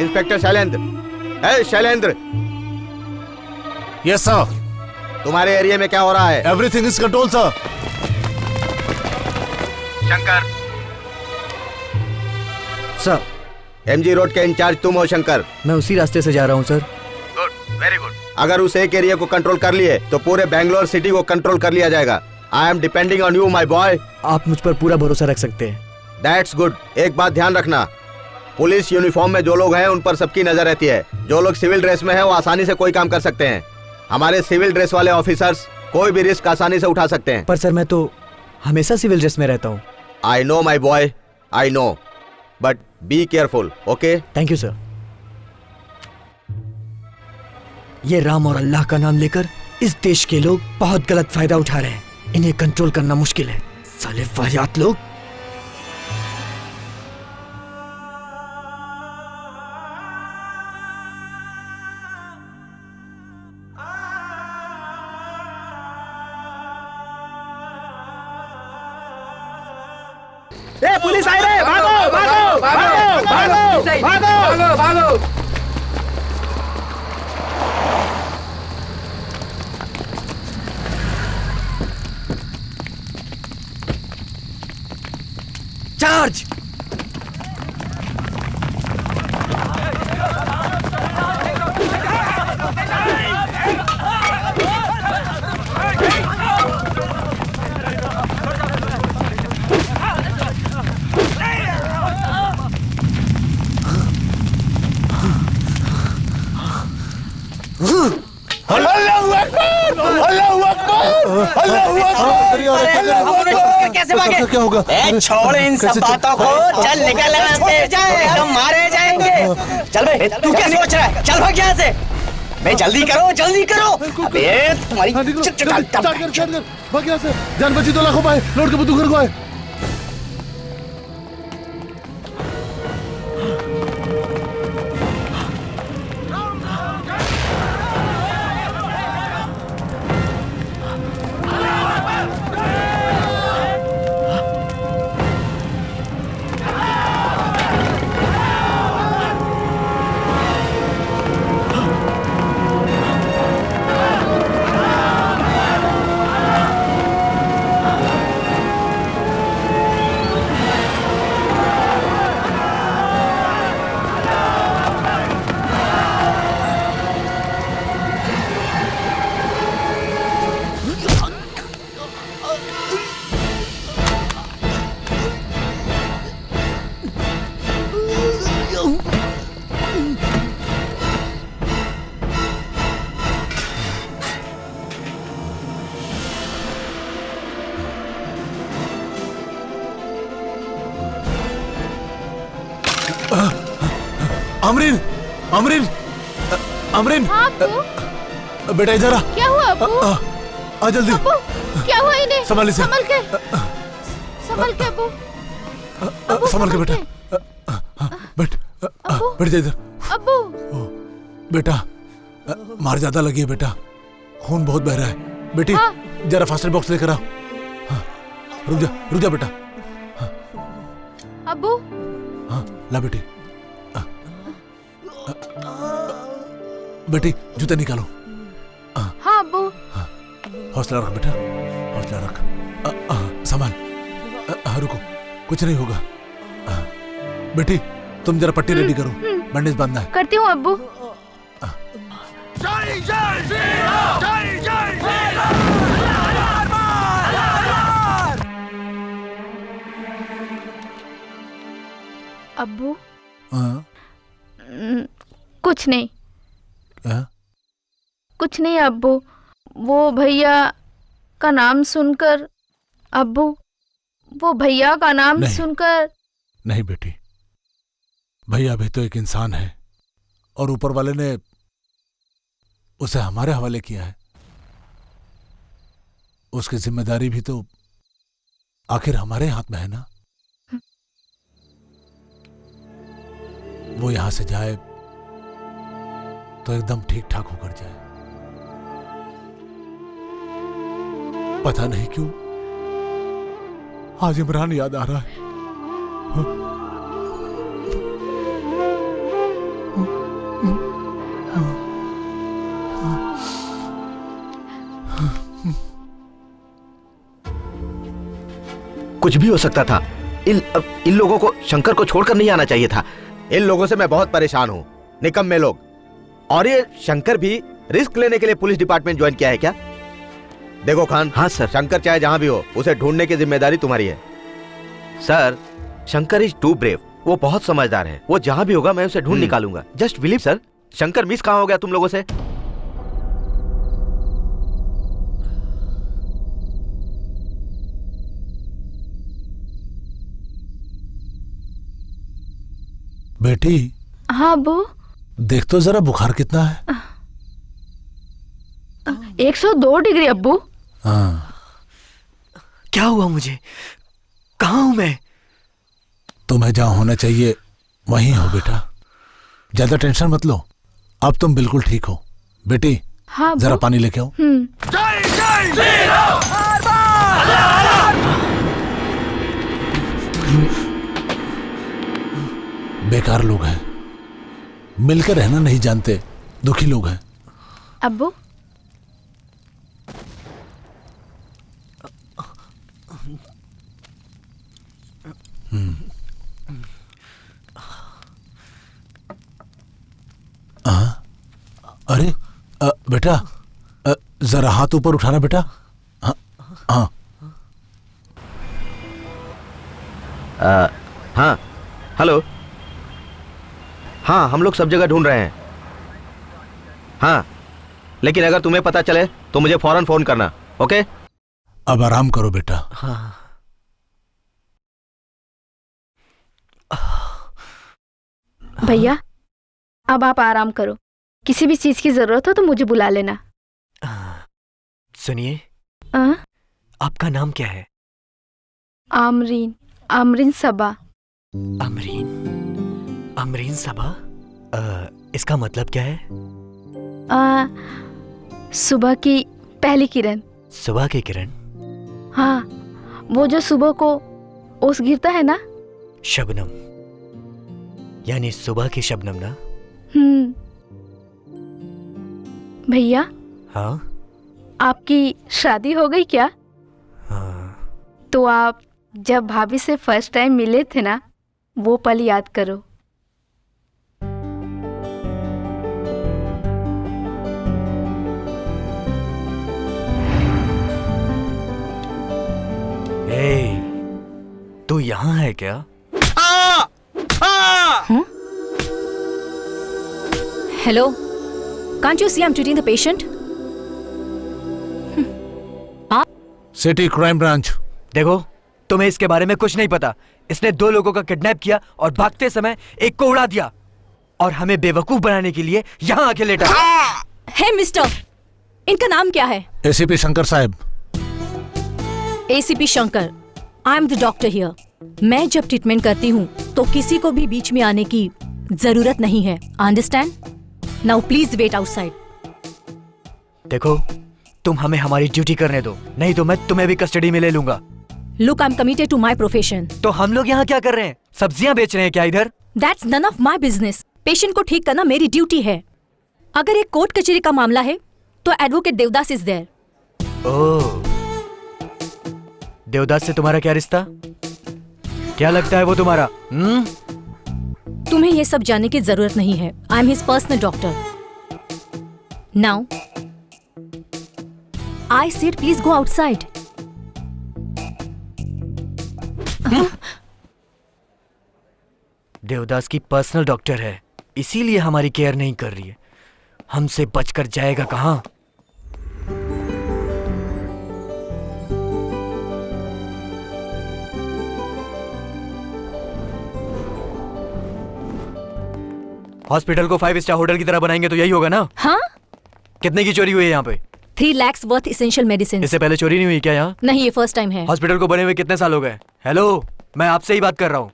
Inspector Shailendra. है Shailendra. Yes sir. तुम्हारे area में क्या हो रहा है? Everything is control sir. Shankar. Sir. MG road के इंचार्ज तुम हो शंकर? मैं उसी रास्ते से जा रहा हूँ सर। Good, very good. अगर उस एक एरिया को कंट्रोल कर लिए तो पूरे बेंगलोर सिटी को कंट्रोल कर लिया जाएगा। I am depending on you my boy. आप मुझ पर पूरा भरोसा रख सकते हैं। That's good. एक बात ध्यान रखना, पुलिस यूनिफॉर्म में जो लोग हैं उन पर सबकी नजर रहती है। जो लोग सिविल ड्रेस में हैं वो आसानी से कोई काम कर सकते हैं। हमारे सिविल ड्रेस वाले ऑफिसर्स कोई भी रिस्क आसानी से उठा सकते हैं। पर सर मैं तो हमेशा सिविल ड्रेस में रहता हूँ। I know my boy, I know, but be careful, okay? Thank you sir. ये राम और अल्लाह का नाम लेकर इस देश के लोग बहुत गलत फायदा उठा रहे हैं। इन्हें कंट्रोल करना मुश्किल है। साले वाहियात लोग। ए पुलिस आई रे, भागो भागो भागो भागो भागो भागो। चार्ज। कैसे भागे? क्या होगा? छोड़ इन सब बातों को, चल निकल यहाँ से, हम मारे जाएंगे। चल भाई, तू क्या सोच रहा है? चल भाग यहाँ से। भाई जल्दी करो, जल्दी करो। अबे तुम्हारी भाग यहाँ से। जान बची तो लाखों पाए, लौट के बुद्धू घर को आए। अमरीन, अमरीन, अमरीन। हाँ अब्बू। बेटा इधर आ। क्या हुआ अब्बू? आ जल्दी। अब्बू क्या हुआ इन्हें? संभाल इसे। संभल के, संभल के अब्बू। संभाल के बेटा। बैठ, बैठ जा इधर। अब्बू। बेटा मार ज्यादा लगी है बेटा, खून बहुत बह रहा है। बेटी हाँ। जरा फास्ट एड बॉक्स लेकर आओ। रुक जा बेटा। अब्बू। हाँ ला बेटी। बेटी जूते निकालो। हाँ अब्बू। हौसला रख बेटा, हौसला रख। संभाल। रुको, कुछ नहीं होगा। बेटी तुम जरा पट्टी रेडी करो, बैंडेज बांधना है। करती हूँ अब्बू। जय जय श्री राम, जय जय श्री राम। अब्बू कुछ नहीं। कुछ नहीं अब्बू, वो भैया का नाम सुनकर, अब्बू वो भैया का नाम नहीं। सुनकर। नहीं बेटी, भैया भी तो एक इंसान है और ऊपर वाले ने उसे हमारे हवाले किया है। उसकी जिम्मेदारी भी तो आखिर हमारे हाथ में है ना। वो यहां से जाए तो एकदम ठीक ठाक होकर जाए। पता नहीं क्यों आज इमरान याद आ रहा है। कुछ भी हो सकता था। इन लोगों को शंकर को छोड़कर नहीं आना चाहिए था। इन लोगों से मैं बहुत परेशान हूँ, निकम्मे लोग। और ये शंकर भी रिस्क लेने के लिए पुलिस डिपार्टमेंट ज्वाइन किया है क्या? देखो खान। हाँ सर। शंकर चाहे जहां भी हो, उसे ढूंढने की जिम्मेदारी तुम्हारी है। Sir, Shankar is too brave. वो बहुत समझदार है। वो जहां भी होगा मैं उसे ढूंढ निकालूंगा। Just believe sir. Shankar miss कहां हो गया तुम लोगों से? बेटी। हाँ अब्बू। देख तो जरा बुखार कितना है। 102 डिग्री अब्बू। हाँ। क्या हुआ मुझे? कहाँ हूं मैं? तुम्हें जहां होना चाहिए वहीं हो बेटा। ज्यादा टेंशन मत लो, अब तुम बिल्कुल ठीक हो। बेटी हाँ जरा पानी लेके आओ। बेकार लोग हैं, मिलकर रहना नहीं जानते, दुखी लोग हैं। अब्बू अरे बेटा, जरा हाथ ऊपर उठाना बेटा। हाँ हाँ। हाँ हेलो। हाँ, हम लोग सब जगह ढूंढ रहे हैं। हाँ, लेकिन अगर तुम्हें पता चले तो मुझे फौरन फोन करना, ओके? अब आराम करो बेटा। हाँ। भैया अब आप आराम करो। किसी भी चीज की जरूरत हो तो मुझे बुला लेना। सुनिए, आपका नाम क्या है? आमरीन। आमरीन सबा। अमरीन सबा? इसका मतलब क्या है? सुबह की पहली किरण। सुबह की किरण? हाँ, वो जो सुबह को ओस गिरता है ना। शबनम, यानी सुबह की शबनम ना? भैया। हाँ? आपकी शादी हो गई क्या? हाँ। तो आप जब भाभी से फर्स्ट टाइम मिले थे ना, वो पल याद करो। तू यहाँ है क्या? Hello, can't you see I'm treating the patient? City crime branch. देखो, तुम्हें इसके बारे में कुछ नहीं पता। इसने 2 लोगों का किडनैप किया और भागते समय एक को उड़ा दिया और हमें बेवकूफ बनाने के लिए यहाँ आके लेटा। Hey मिस्टर, इनका नाम क्या है? एसीपी शंकर साहब। ACP Shankar, I am the doctor here. मैं जब ट्रीटमेंट करती हूँ तो किसी को भी बीच में आने की जरूरत नहीं है। Understand? Now please wait outside. देखो, तुम हमें हमारी ड्यूटी करने दो, नहीं तो मैं तुम्हें भी कस्टडी में ले लूंगा। Look, I am committed to my profession. तो हम लोग यहाँ क्या कर रहे हैं? सब्जियां बेच रहे हैं क्या इधर? That's none of my business. Patient को ठीक करना मेरी ड्यूटी है। अगर एक कोर्ट कचहरी का मामला है तो एडवोकेट देवदास इज देयर। ओह, देवदास से तुम्हारा क्या रिश्ता? क्या लगता है वो तुम्हारा? तुम्हें ये सब जानने की जरूरत नहीं है। आई am his personal doctor. Now I said please go outside. Devdas की पर्सनल डॉक्टर है, इसीलिए हमारी केयर नहीं कर रही है। हमसे बचकर जाएगा कहाँ? हॉस्पिटल को 5 स्टार होटल की तरह बनाएंगे तो यही होगा ना? हाँ? कितने की चोरी हुई है यहाँ पे? 3 lakhs वर्थ इसेंशियल मेडिसिन। इससे पहले चोरी नहीं हुई क्या यहाँ? नहीं, ये फर्स्ट टाइम है। हॉस्पिटल को बने हुए कितने साल हो गए? हेलो, मैं आपसे ही बात कर रहा हूँ।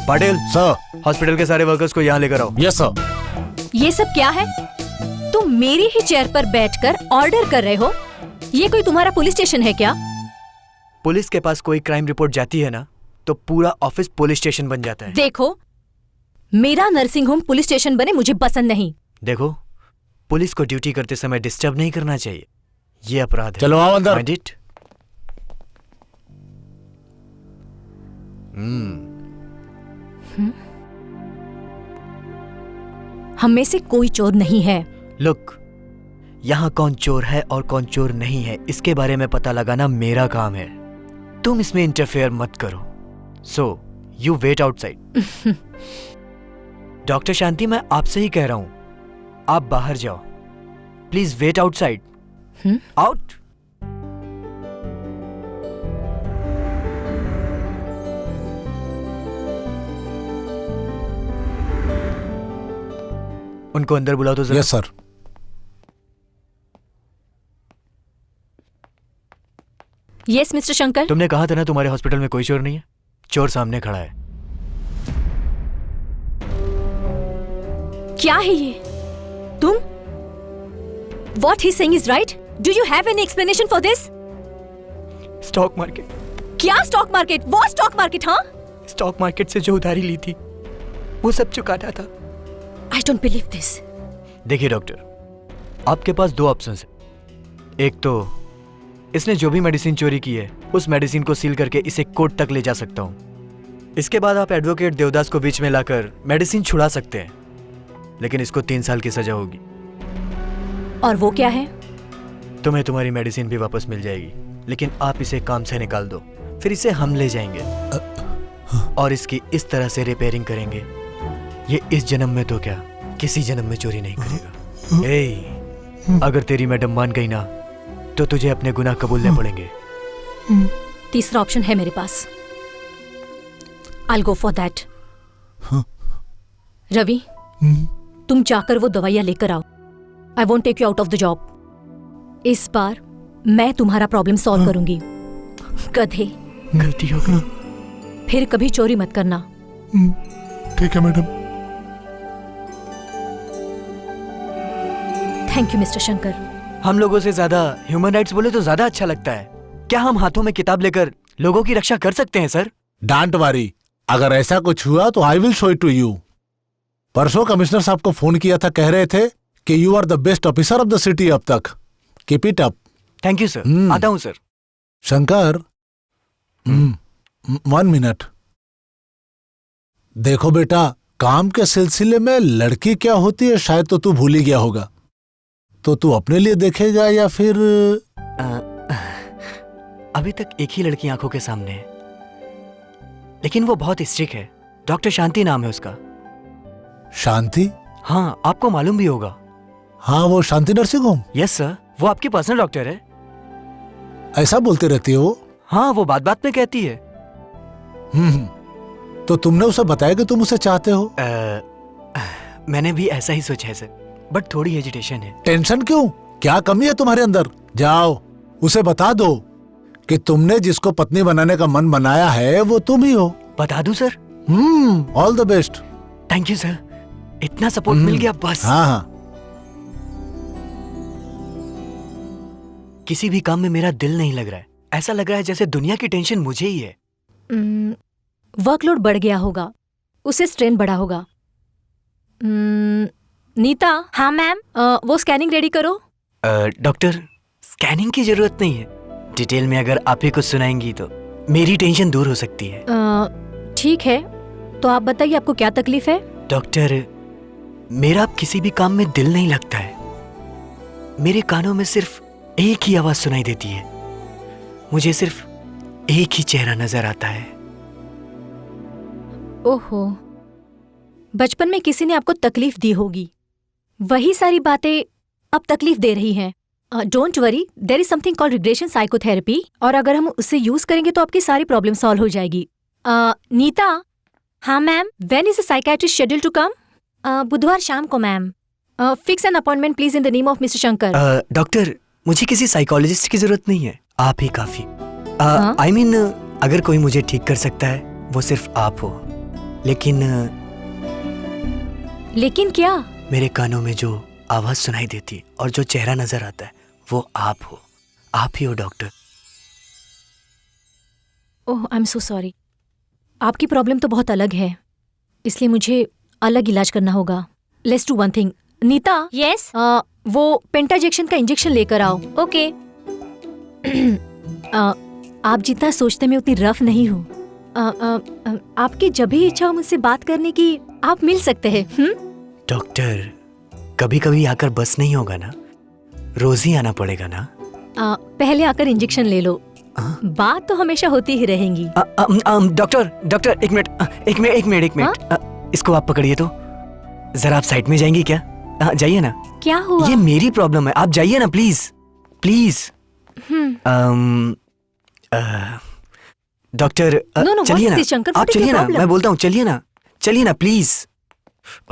पाटिल सर। हॉस्पिटल के सारे वर्कर्स को यहाँ लेकर आओ। Yes sir. ये सब क्या है? तुम मेरी ही चेयर पर बैठकर ऑर्डर कर रहे हो? ये कोई तुम्हारा पुलिस स्टेशन है क्या? पुलिस के पास कोई क्राइम रिपोर्ट जाती है ना, तो पूरा ऑफिस पुलिस स्टेशन बन जाता है। देखो, मेरा नर्सिंग होम पुलिस स्टेशन बने मुझे पसंद नहीं। देखो, पुलिस को ड्यूटी करते समय डिस्टर्ब नहीं करना चाहिए, ये अपराध है। चलो आओ अंदर। Mind it? हम में से कोई चोर नहीं है। लुक, यहाँ कौन चोर है और कौन चोर नहीं है इसके बारे में पता लगाना मेरा काम है। तुम इसमें इंटरफेयर मत करो। So you wait outside. Doctor Shanti, मैं आपसे ही कह रहा हूं, आप बाहर जाओ। Please wait outside. आउट। उनको अंदर बुलाओ तो जरा। Yes sir. Yes mister Shankar. तुमने कहा था ना तुम्हारे हॉस्पिटल में कोई चोर नहीं है। चोर सामने खड़ा है। क्या है ये? तुम? What he's saying is right? Do you have any explanation for this? Stock market. क्या स्टॉक मार्केट? वो स्टॉक मार्केट? हाँ, स्टॉक मार्केट से जो उधारी ली थी वो सब चुकाना था। I don't believe this. देखिए डॉक्टर, आपके पास दो ऑप्शंस हैं। एक तो इसने जो भी मेडिसिन चोरी की है उस मेडिसिन को सील करके इसे कोर्ट तक ले जा सकता हूँ। इसके बाद आप एडवोकेट देवदास को बीच में लाकर मेडिसिन छुड़ा सकते हैं, लेकिन इसको 3 साल की सजा होगी। और वो क्या है? तुम्हें तुम्हारी मेडिसिन भी वापस मिल जाएगी, लेकिन आप इसे काम से निकाल दो, फिर इसे हम ले जाएंगे और इसकी इस तरह से रिपेयरिंग करेंगे। ये इस जन्म में तो क्या, किसी जन्म में चोरी नहीं करेगा। ए, अगर तेरी मैडम मान गई ना तो तुझे अपने गुनाह कबूलने पड़ेंगे। तीसरा ऑप्शन है मेरे पास। I'll go for that. Ravi, तुम जाकर वो दवाइयां लेकर आओ। I won't take you out of the job. इस बार मैं तुम्हारा प्रॉब्लम सॉल्व करूंगी। गधे, गलती हो गई। फिर कभी चोरी मत करना। ठीक है madam. Thank you mister Shankar. हम लोगों से ज्यादा ह्यूमन राइट्स बोले तो ज्यादा अच्छा लगता है। क्या हम हाथों में किताब लेकर लोगों की रक्षा कर सकते हैं सर? डोंट वरी, अगर ऐसा कुछ हुआ तो I will show it to you. परसों कमिश्नर साहब को फोन किया था, कह रहे थे कि you are the best officer of the city अब तक। Keep it up. Thank you sir. आता हूँ सर। शंकर, 1 मिनट। देखो बेटा, काम के सिलसिले में लड़की क्या होती है शायद तो तू भूल ही गया होगा, तो तू अपने लिए देखेगा या फिर? अभी तक एक ही लड़की आंखों के सामने है, लेकिन वो बहुत स्ट्रिक्ट है। डॉक्टर शांति नाम है उसका। शांति? हाँ, आपको मालूम भी होगा। हाँ, वो शांति नर्सिंग होम। यस सर, वो आपकी पर्सनल डॉक्टर है। ऐसा बोलती रहती है वो? हाँ, वो बात बात में कहती है। तो तुमने उसे बताया कि तुम उसे चाहते हो? मैंने भी ऐसा ही सोचा है सर, बट थोड़ी हेजिटेशन है। टेंशन क्यों? क्या कमी है तुम्हारे अंदर? जाओ उसे बता दो कि तुमने जिसको पत्नी बनाने का मन बनाया है वो तुम ही हो। बता दूं sir? All the best. Thank you sir, इतना सपोर्ट मिल गया बस। हाँ हाँ। किसी भी काम में मेरा दिल नहीं लग रहा है। ऐसा लग रहा है जैसे दुनिया की टेंशन मुझे ही है। वर्कलोड बढ़ गया होगा, उसे स्ट्रेन बढ़ा होगा। नीता। हाँ मैम। वो स्कैनिंग रेडी करो। डॉक्टर, स्कैनिंग की जरूरत नहीं है। डिटेल में अगर आप ही कुछ सुनाएंगी तो मेरी टेंशन दूर हो सकती है। ठीक है, तो आप बताइए आपको क्या तकलीफ है? डॉक्टर, मेरा अब किसी भी काम में दिल नहीं लगता है। मेरे कानों में सिर्फ एक ही आवाज सुनाई देती है। मुझे सिर्फ एक ही चेहरा नजर आता है। ओहो, बचपन में किसी ने आपको तकलीफ दी होगी, वही सारी बातें अब तकलीफ दे रही हैं। Don't worry, there is something called regression psychotherapy, और अगर हम उसे यूज करेंगे तो आपकी सारी प्रॉब्लम सॉल्व हो जाएगी। नीता। हाँ ma'am. When is the psychiatrist schedule to come? बुधवार शाम को मैम। Fix an appointment please in the name of mister Shankar. Doctor, मुझे किसी साइकोलॉजिस्ट की जरूरत नहीं है, आप ही काफी। आई मीन, अगर कोई मुझे ठीक कर सकता है वो सिर्फ आप हो। लेकिन क्या? मेरे कानों में जो आवाज सुनाई देती है और जो चेहरा नजर आता है वो आप हो। आप ही हो doctor. Oh, I am so sorry. आपकी प्रॉब्लम तो बहुत अलग है, इसलिए मुझे अलग इलाज करना होगा। Let's do one thing, Nita. Yes. वो पेंटाजेक्शन का इंजेक्शन लेकर आओ। ओके। आप जितना सोचते मैं उतनी रफ नहीं हूँ। आपकी जब भी इच्छा हो मुझसे बात करने की, आप मिल सकते हैं। डॉक्टर, कभी कभी आकर बस नहीं होगा ना, रोज ही आना पड़ेगा ना। पहले आकर इंजेक्शन ले लो, बात तो हमेशा होती ही रहेंगी। डॉक्टर एक मिनट। इसको आप पकड़िए तो। जरा आप साइड में जाएंगी क्या? जाइए ना। क्या हुआ? ये मेरी प्रॉब्लम है, आप जाइए ना प्लीज प्लीज। डॉक्टर चलिए ना, आप चलिए ना, मैं बोलता हूँ चलिए ना प्लीज।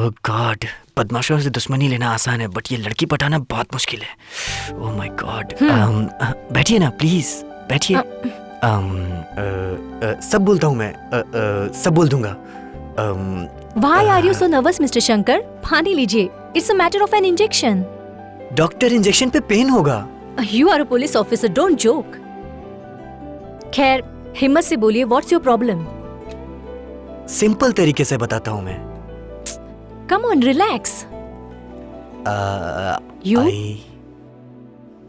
ओह गॉड, बदमाशों से दुश्मनी लेना आसान है, बट ये लड़की पटाना बहुत मुश्किल है। Oh my God. बैठिए ना प्लीज, बैठिए। सब बोलता हूँ मैं, सब बोल दूंगा। Why are you so nervous, Mr. Shankar? पानी लीजिए। It's a matter of an injection. Doctor, injection पे पेन होगा। You are a police officer, don't joke. खैर, हिम्मत से बोलिए, what's your problem? सिंपल तरीके से बताता हूँ मैं। Come on, relax. You?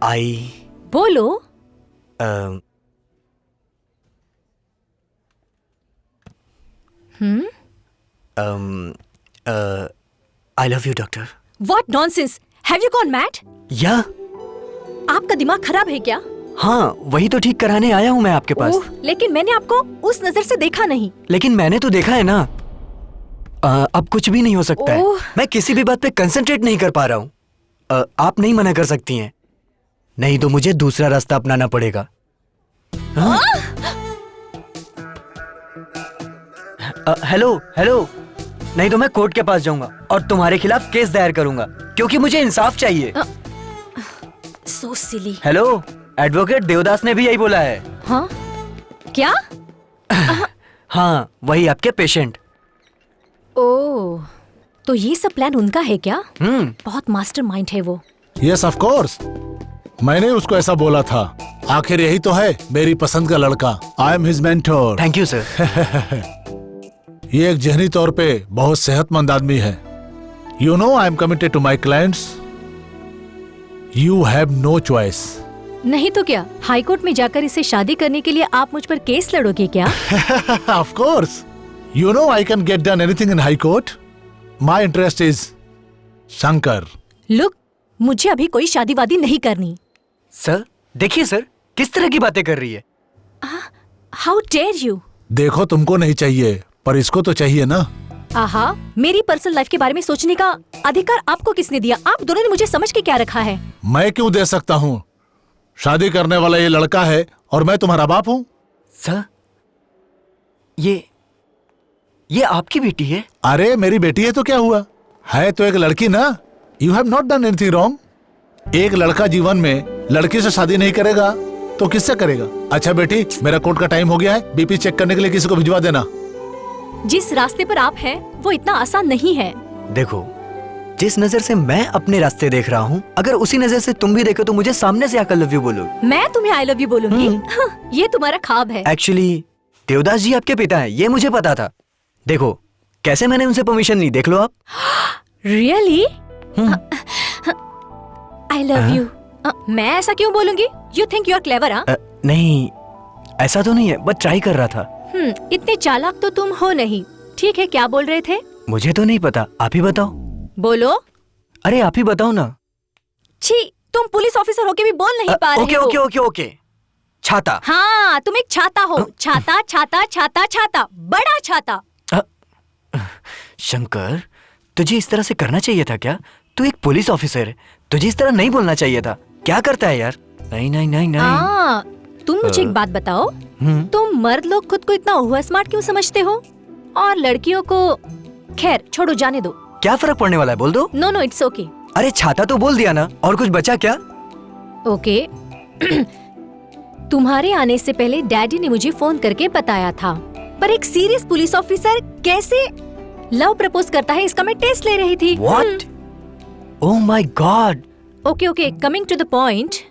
I बोलो। I love you, doctor. What nonsense? Have you gone mad? या आपका दिमाग खराब है क्या? हाँ, वही तो ठीक कराने आया हूँ मैं आपके पास। ओह, लेकिन मैंने आपको उस नजर से देखा नहीं। लेकिन मैंने तो देखा है ना। अब कुछ भी नहीं हो सकता है। मैं किसी भी बात पे कंसंट्रेट नहीं कर पा रहा हूँ। आप नहीं मना कर सकती हैं, नहीं तो मुझे दूसरा रास्ता अपनाना पड़ेगा। हेलो, नहीं तो मैं कोर्ट के पास जाऊंगा और तुम्हारे खिलाफ केस दायर करूंगा, क्योंकि मुझे इंसाफ चाहिए। So silly. Hello, advocate Devdas ने भी यही बोला है। हाँ? क्या? हाँ, वही आपके पेशेंट। ओह, तो ये सब प्लान उनका है क्या? बहुत मास्टरमाइंड है वो। यस ऑफ कोर्स, मैंने उसको ऐसा बोला था। आखिर यही तो है मेरी पसंद का लड़का। I am his mentor. Thank you sir. ये एक जहनी तौर पे बहुत सेहतमंद आदमी है। You know, I am committed to my clients. You have no choice. नहीं तो क्या, हाई कोर्ट में जाकर इसे शादी करने के लिए आप मुझ पर केस लड़ोगे क्या? Of course, you know I can get done anything in high court. My interest is Shankar. Look, मुझे अभी कोई शादी वादी नहीं करनी। सर देखिए सर, किस तरह की बातें कर रही है। How dare you. देखो, तुमको नहीं चाहिए पर इसको तो चाहिए ना। आहा, मेरी पर्सनल लाइफ के बारे में सोचने का अधिकार आपको किसने दिया? आप दोनों ने मुझे समझ के क्या रखा है? मैं क्यों दे सकता हूँ? शादी करने वाला ये लड़का है और मैं तुम्हारा बाप हूँ। सर, ये आपकी बेटी है? अरे मेरी बेटी है तो क्या हुआ, है तो एक लड़की ना। You have not done anything wrong. एक लड़का जीवन में लड़की से शादी नहीं करेगा तो किससे करेगा? अच्छा बेटी, मेरा कोर्ट का टाइम हो गया है, बीपी चेक करने के लिए किसी को भिजवा देना। जिस रास्ते पर आप हैं वो इतना आसान नहीं है। देखो, जिस नजर से मैं अपने रास्ते देख रहा हूँ, अगर उसी नजर से तुम भी देखो तो मुझे सामने से आकर लव यू बोलोगे। मैं तुम्हें आई लव यू बोलूंगी? ये तुम्हारा ख्वाब है। एक्चुअली देवदास जी आपके पिता हैं, ये मुझे पता था। देखो कैसे मैंने उनसे परमिशन ली, देख लो आप। रियली? I love you. मैं ऐसा क्यों बोलूंगी? You think you are clever? नहीं, ऐसा तो नहीं है, बस ट्राई कर रहा था। इतने चालाक तो तुम हो नहीं। ठीक है, क्या बोल रहे थे? मुझे तो नहीं पता, आप ही बताओ। बोलो। अरे आप ही बताओ ना। छी, तुम पुलिस ऑफिसर होके भी बोल नहीं पा रहे हो। ओके। छाता। हाँ, तुम एक छाता हो। छाता छाता छाता छाता, बड़ा छाता। शंकर, तुझे इस तरह से करना चाहिए था क्या? तू एक पुलिस ऑफिसर है, तुझे इस तरह नहीं बोलना चाहिए था। क्या करता है यार? नहीं। तुम मुझे एक बात बताओ, तुम मर्द लोग खुद को इतना ओवर स्मार्ट क्यों समझते हो, और लड़कियों को? खैर छोड़ो, जाने दो। क्या फर्क पड़ने वाला है, बोल दो। No, it's okay. अरे छाता तो बोल दिया ना, और कुछ बचा क्या? ओके। तुम्हारे आने से पहले डैडी ने मुझे फोन करके बताया था, पर एक सीरियस पुलिस ऑफिसर कैसे लव प्रपोज करता है इसका मैं टेस्ट ले रही थी। What? Oh my God. Okay, coming to the point.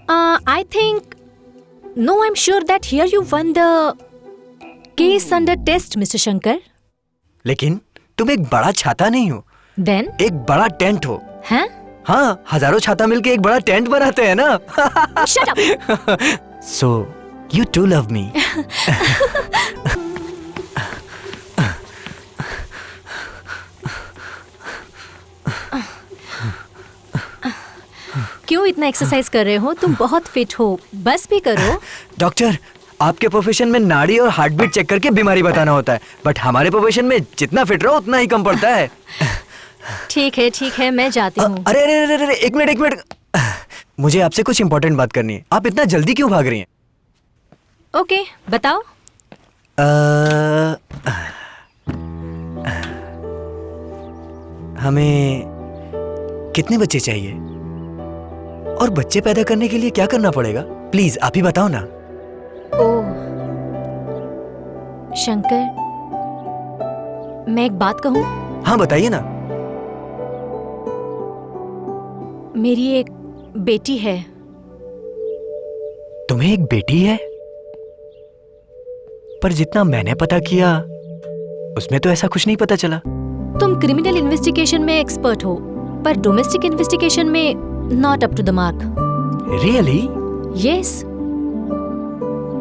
I think, no, I'm sure that here you won the case under test, Mr. Shankar. लेकिन तुम एक बड़ा छाता नहीं हो, Then? एक बड़ा टेंट हो, हैं? हाँ, हजारों छाता मिलके एक बड़ा टेंट बनाते हैं ना। Shut up! So, you too love me. क्यों इतना एक्सरसाइज कर रहे हो? तुम बहुत फिट हो, बस भी करो। डॉक्टर, आपके प्रोफेशन में नाड़ी और हार्ट बीट चेक करके बीमारी बताना होता है, बट हमारे प्रोफेशन में जितना फिट रहो उतना ही कम पड़ता है। ठीक है, मैं जाती हूँ। अरे अरे अरे अरे, एक मिनट। मुझे आपसे कुछ इंपॉर्टेंट बात करनी है। आप इतना जल्दी क्यों भाग रही हैं? ओके, बताओ। हमें कितने बच्चे चाहिए और बच्चे पैदा करने के लिए क्या करना पड़ेगा? प्लीज आप ही बताओ ना। ओह शंकर, मैं एक बात कहूँ? हाँ बताइए ना। मेरी एक बेटी है। तुम्हें एक बेटी है? पर जितना मैंने पता किया उसमें तो ऐसा कुछ नहीं पता चला। तुम क्रिमिनल इन्वेस्टिगेशन में एक्सपर्ट हो, पर डोमेस्टिक इन्वेस्टिगेशन में not up to the mark. Really? Yes,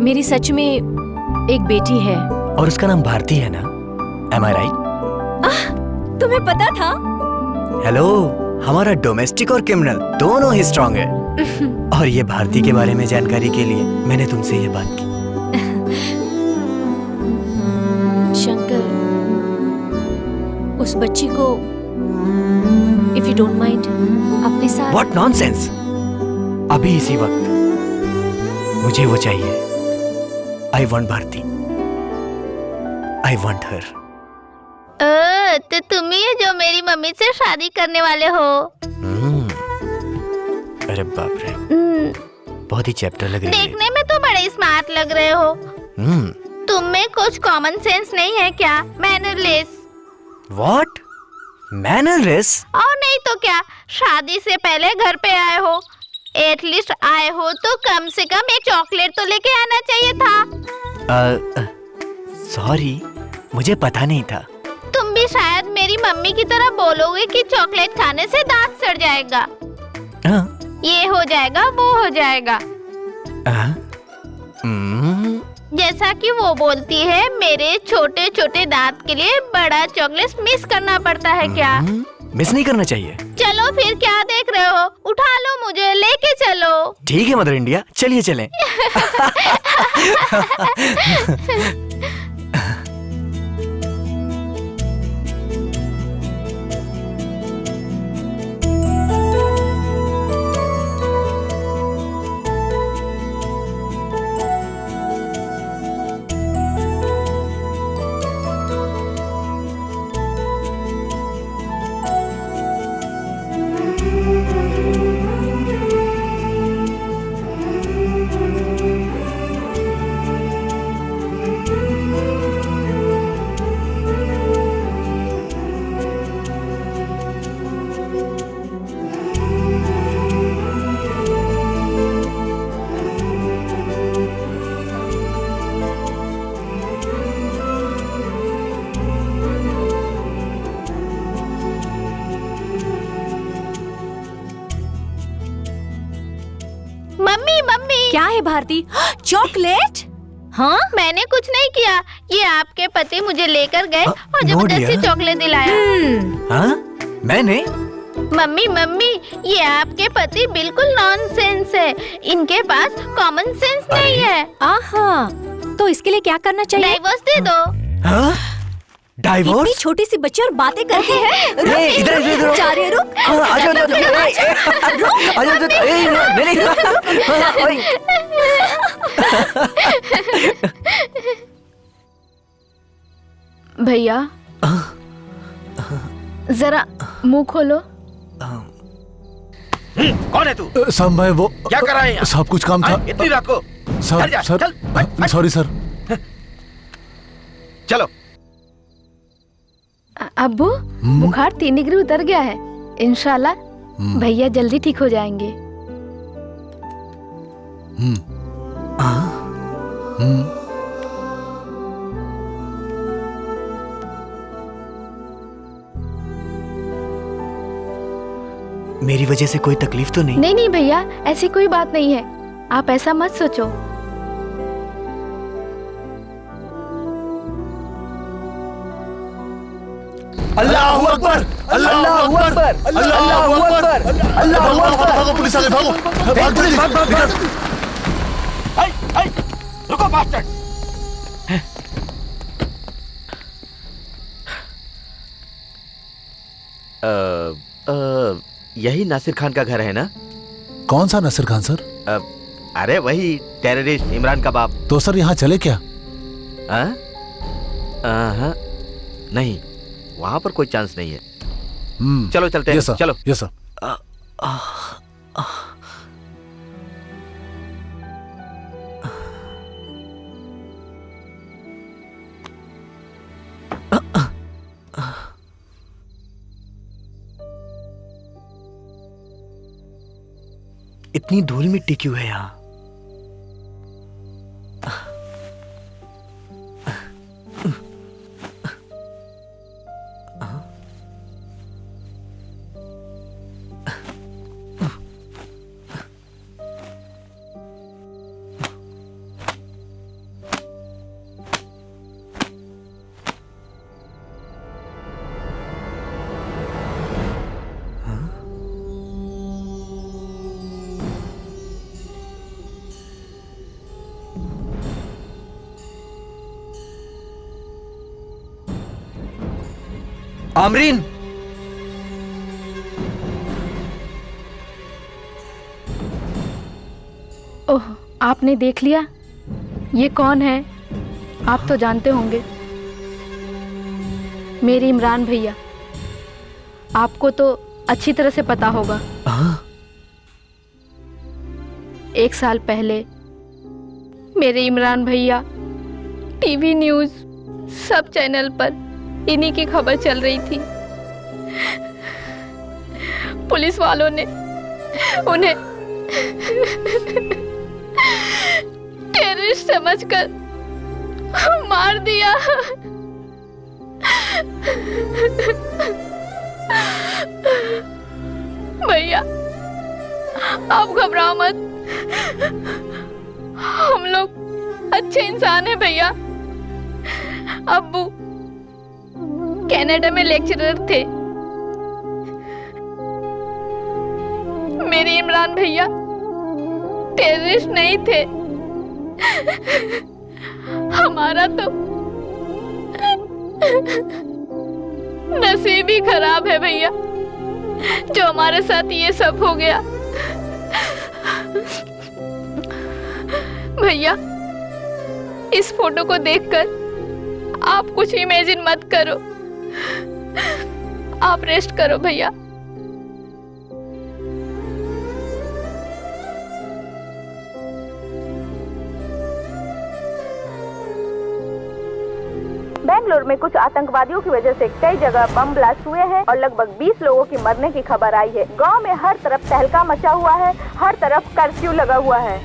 मेरी सच में एक बेटी है। और उसका नाम भारती है ना? एम आई राइट? तुम्हें पता था? हेलो, हमारा डोमेस्टिक और क्रिमिनल दोनों ही स्ट्रांग है। और ये भारती के बारे में जानकारी के लिए मैंने तुमसे ये बात की। शंकर, उस बच्ची को इफ यू डोंट माइंड अपने साथ। What nonsense! अभी इसी वक्त मुझे वो चाहिए। I want Bharti, I want her. तो तुम ही है जो मेरी मम्मी से शादी करने वाले हो। अरे बाप रे, बहुत ही चैप्टर लग रही है। देखने में तो बड़े स्मार्ट लग रहे हो। तुम में कुछ कॉमन सेंस नहीं है क्या? मैनरलेस। व्हाट? मैनरलेस? और नहीं तो क्या, शादी से पहले घर पे आए हो, एटलीस्ट आए हो तो कम से कम एक चॉकलेट तो लेके आना चाहिए था। सॉरी, मुझे पता नहीं था। तुम भी शायद मेरी मम्मी की तरह बोलोगे कि चॉकलेट खाने से दांत सड़ जाएगा, ये हो जाएगा, वो हो जाएगा। जैसा कि वो बोलती है, मेरे छोटे छोटे दांत के लिए बड़ा चॉकलेट मिस करना पड़ता है क्या? मिस नहीं करना चाहिए। चलो फिर क्या देख रहे हो, उठा लो मुझे, लेके चलो। ठीक है मदर इंडिया, चलिए चलें। क्या है भारती? चॉकलेट? हाँ, मैंने कुछ नहीं किया, ये आपके पति मुझे लेकर गए और no जबरदस्ती dear। चॉकलेट दिलाया। हाँ? मैंने? मम्मी, ये आपके पति बिल्कुल नॉनसेंस है, इनके पास कॉमन सेंस नहीं है। आहा, तो इसके लिए क्या करना चाहिए? डाइवोर्स दे दो। हाँ? इतनी डाइवोर्स? छोटी सी बच्ची और बातें करते हैं। इधर जा रहे, रुक। भैया जरा मुंह खोलो। कौन है तू? साहब मैं वो क्या कर रहा है यहाँ? साहब कुछ काम था। इतनी रात को? सर चल जा, सर चल, भाग। Sorry sir. चलो। अब्बू, बुखार 3 डिग्री उतर गया है, इंशाल्लाह भैया जल्दी ठीक हो जाएंगे। मेरी वजह से कोई तकलीफ तो नहीं? नहीं नहीं भैया, ऐसी कोई बात नहीं है, आप ऐसा मत सोचो। अल्लाहू अकबर, अल्लाहू अकबर, अल्लाहू अकबर, अल्लाहू अकबर। भागो पुलिस आ गई, भागो, भाग जल्दी, निकल। रुको बास्टर्ड। यही नासिर खान का घर है ना? कौन सा नसीर खान सर? अरे वही टेररिस्ट इमरान का बाप। तो सर यहाँ चले क्या? हाँ? नहीं, वहां पर कोई चांस नहीं है। चलो चलते हैं। यस सर, चलो। Yes sir. इतनी धूल मिट्टी क्यों है यहाँ? आमरीन, ओह, आपने देख लिया? ये कौन है? आप तो जानते होंगे, मेरे इमरान भैया। आपको तो अच्छी तरह से पता होगा। 1 साल पहले मेरे इमरान भैया टीवी न्यूज़ सब चैनल पर इन्हीं की खबर चल रही थी। पुलिस वालों ने उन्हें टेररिस्ट समझकर मार दिया। भैया, आप घबराओ मत, हम लोग अच्छे इंसान हैं भैया। अब्बू कनाडा में लेक्चरर थे, मेरे इमरान भैया टेररिस्ट नहीं थे। हमारा तो नसीब ही खराब है भैया, जो हमारे साथ ये सब हो गया। भैया, इस फोटो को देखकर आप कुछ इमेजिन मत करो, आप रेस्ट करो भैया। बेंगलुरु में कुछ आतंकवादियों की वजह से कई जगह बम ब्लास्ट हुए हैं और लगभग 20 लोगों की मरने की खबर आई है। गांव में हर तरफ तहलका मचा हुआ है, हर तरफ कर्फ्यू लगा हुआ है।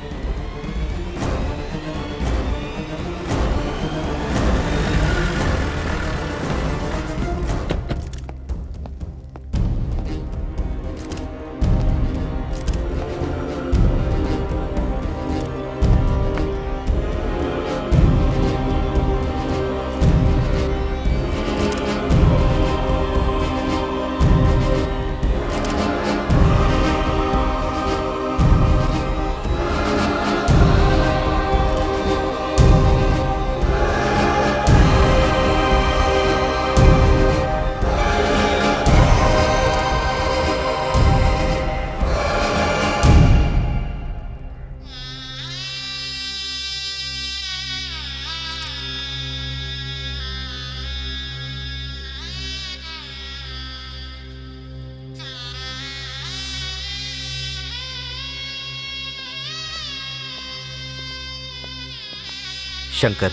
शंकर,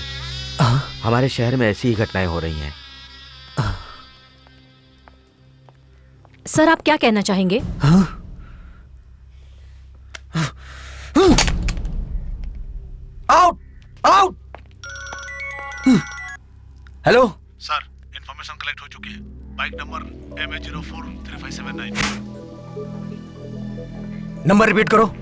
हमारे शहर में ऐसी ही घटनाएं हो रही हैं। सर, आप क्या कहना चाहेंगे? Out out. Hello sir, information collect हो चुकी है। Bike number MH043579। Number repeat करो।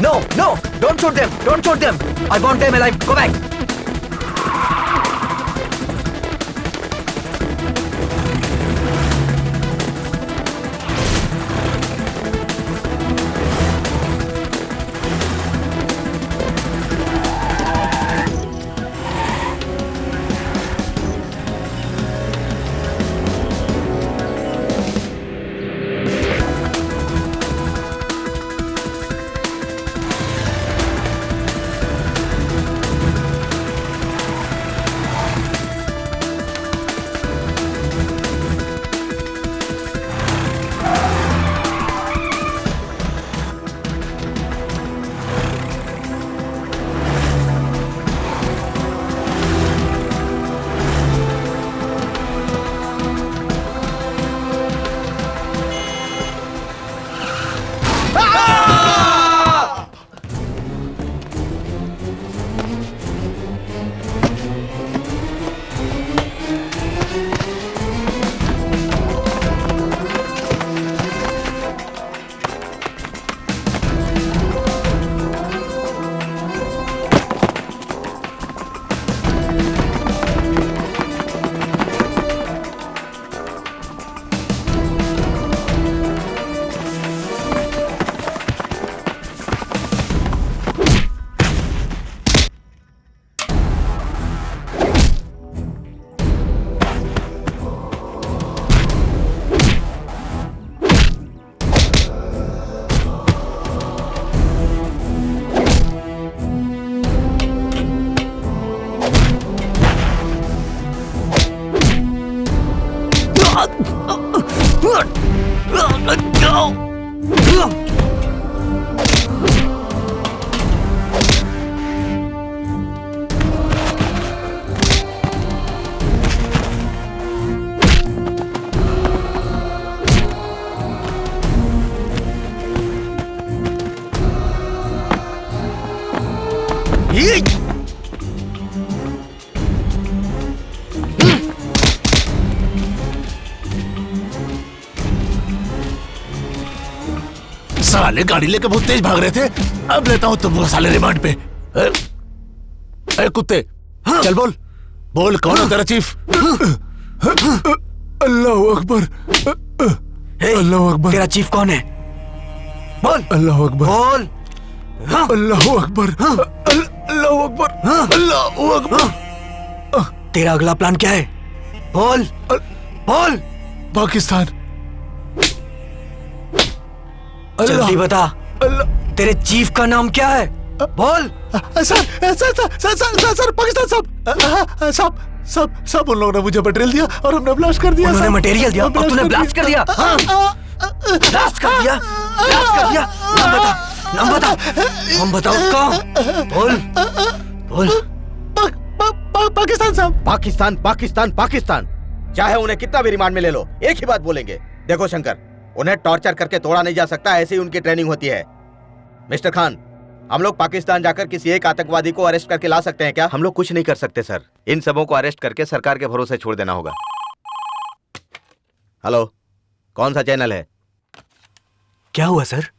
No, no, don't shoot them. Don't shoot them. I want them alive. Go back. साले गाड़ी लेके बहुत तेज भाग रहे थे। अब लेता हूँ तुमको साले रिमांड पे। ए कुत्ते, चल बोल बोल, कौन है तेरा चीफ? अल्लाह अकबर, अल्लाह अकबर। तेरा चीफ कौन है? बोल। अल्लाह अकबर, बोल। अल्लाह अकबर, अल्लाह अकबर, अल्लाह अकबर। तेरा अगला प्लान क्या है? बोल बोल। पाकिस्तान। जल्दी बता। तेरे चीफ का नाम क्या है? बोल। सर पाकिस्तान सब उन लोगों ने मुझे मटेरियल दिया और हमने ब्लास्ट कर दिया। उन्होंने मटेरियल दिया और तूने ब्लास्ट कर दिया? ब्लास्ट कर दिया? ब्लास्ट कर दिया? नाम बता, नाम बता उसका। बोल बोल। पाकिस्तान साहब। पाकिस्तान पाकिस्तान पाकिस्तान, चाहे उन्हें कितना भी रिमांड में ले लो, एक ही बात बोलेंगे। देखो शंकर, उन्हें टॉर्चर करके तोड़ा नहीं जा सकता, ऐसी उनकी ट्रेनिंग होती है। मिस्टर खान, हम लोग पाकिस्तान जाकर किसी एक आतंकवादी को अरेस्ट करके ला सकते हैं क्या? हम लोग कुछ नहीं कर सकते सर, इन सबों को अरेस्ट करके सरकार के भरोसे छोड़ देना होगा। हेलो, कौन सा चैनल है? क्या हुआ सर?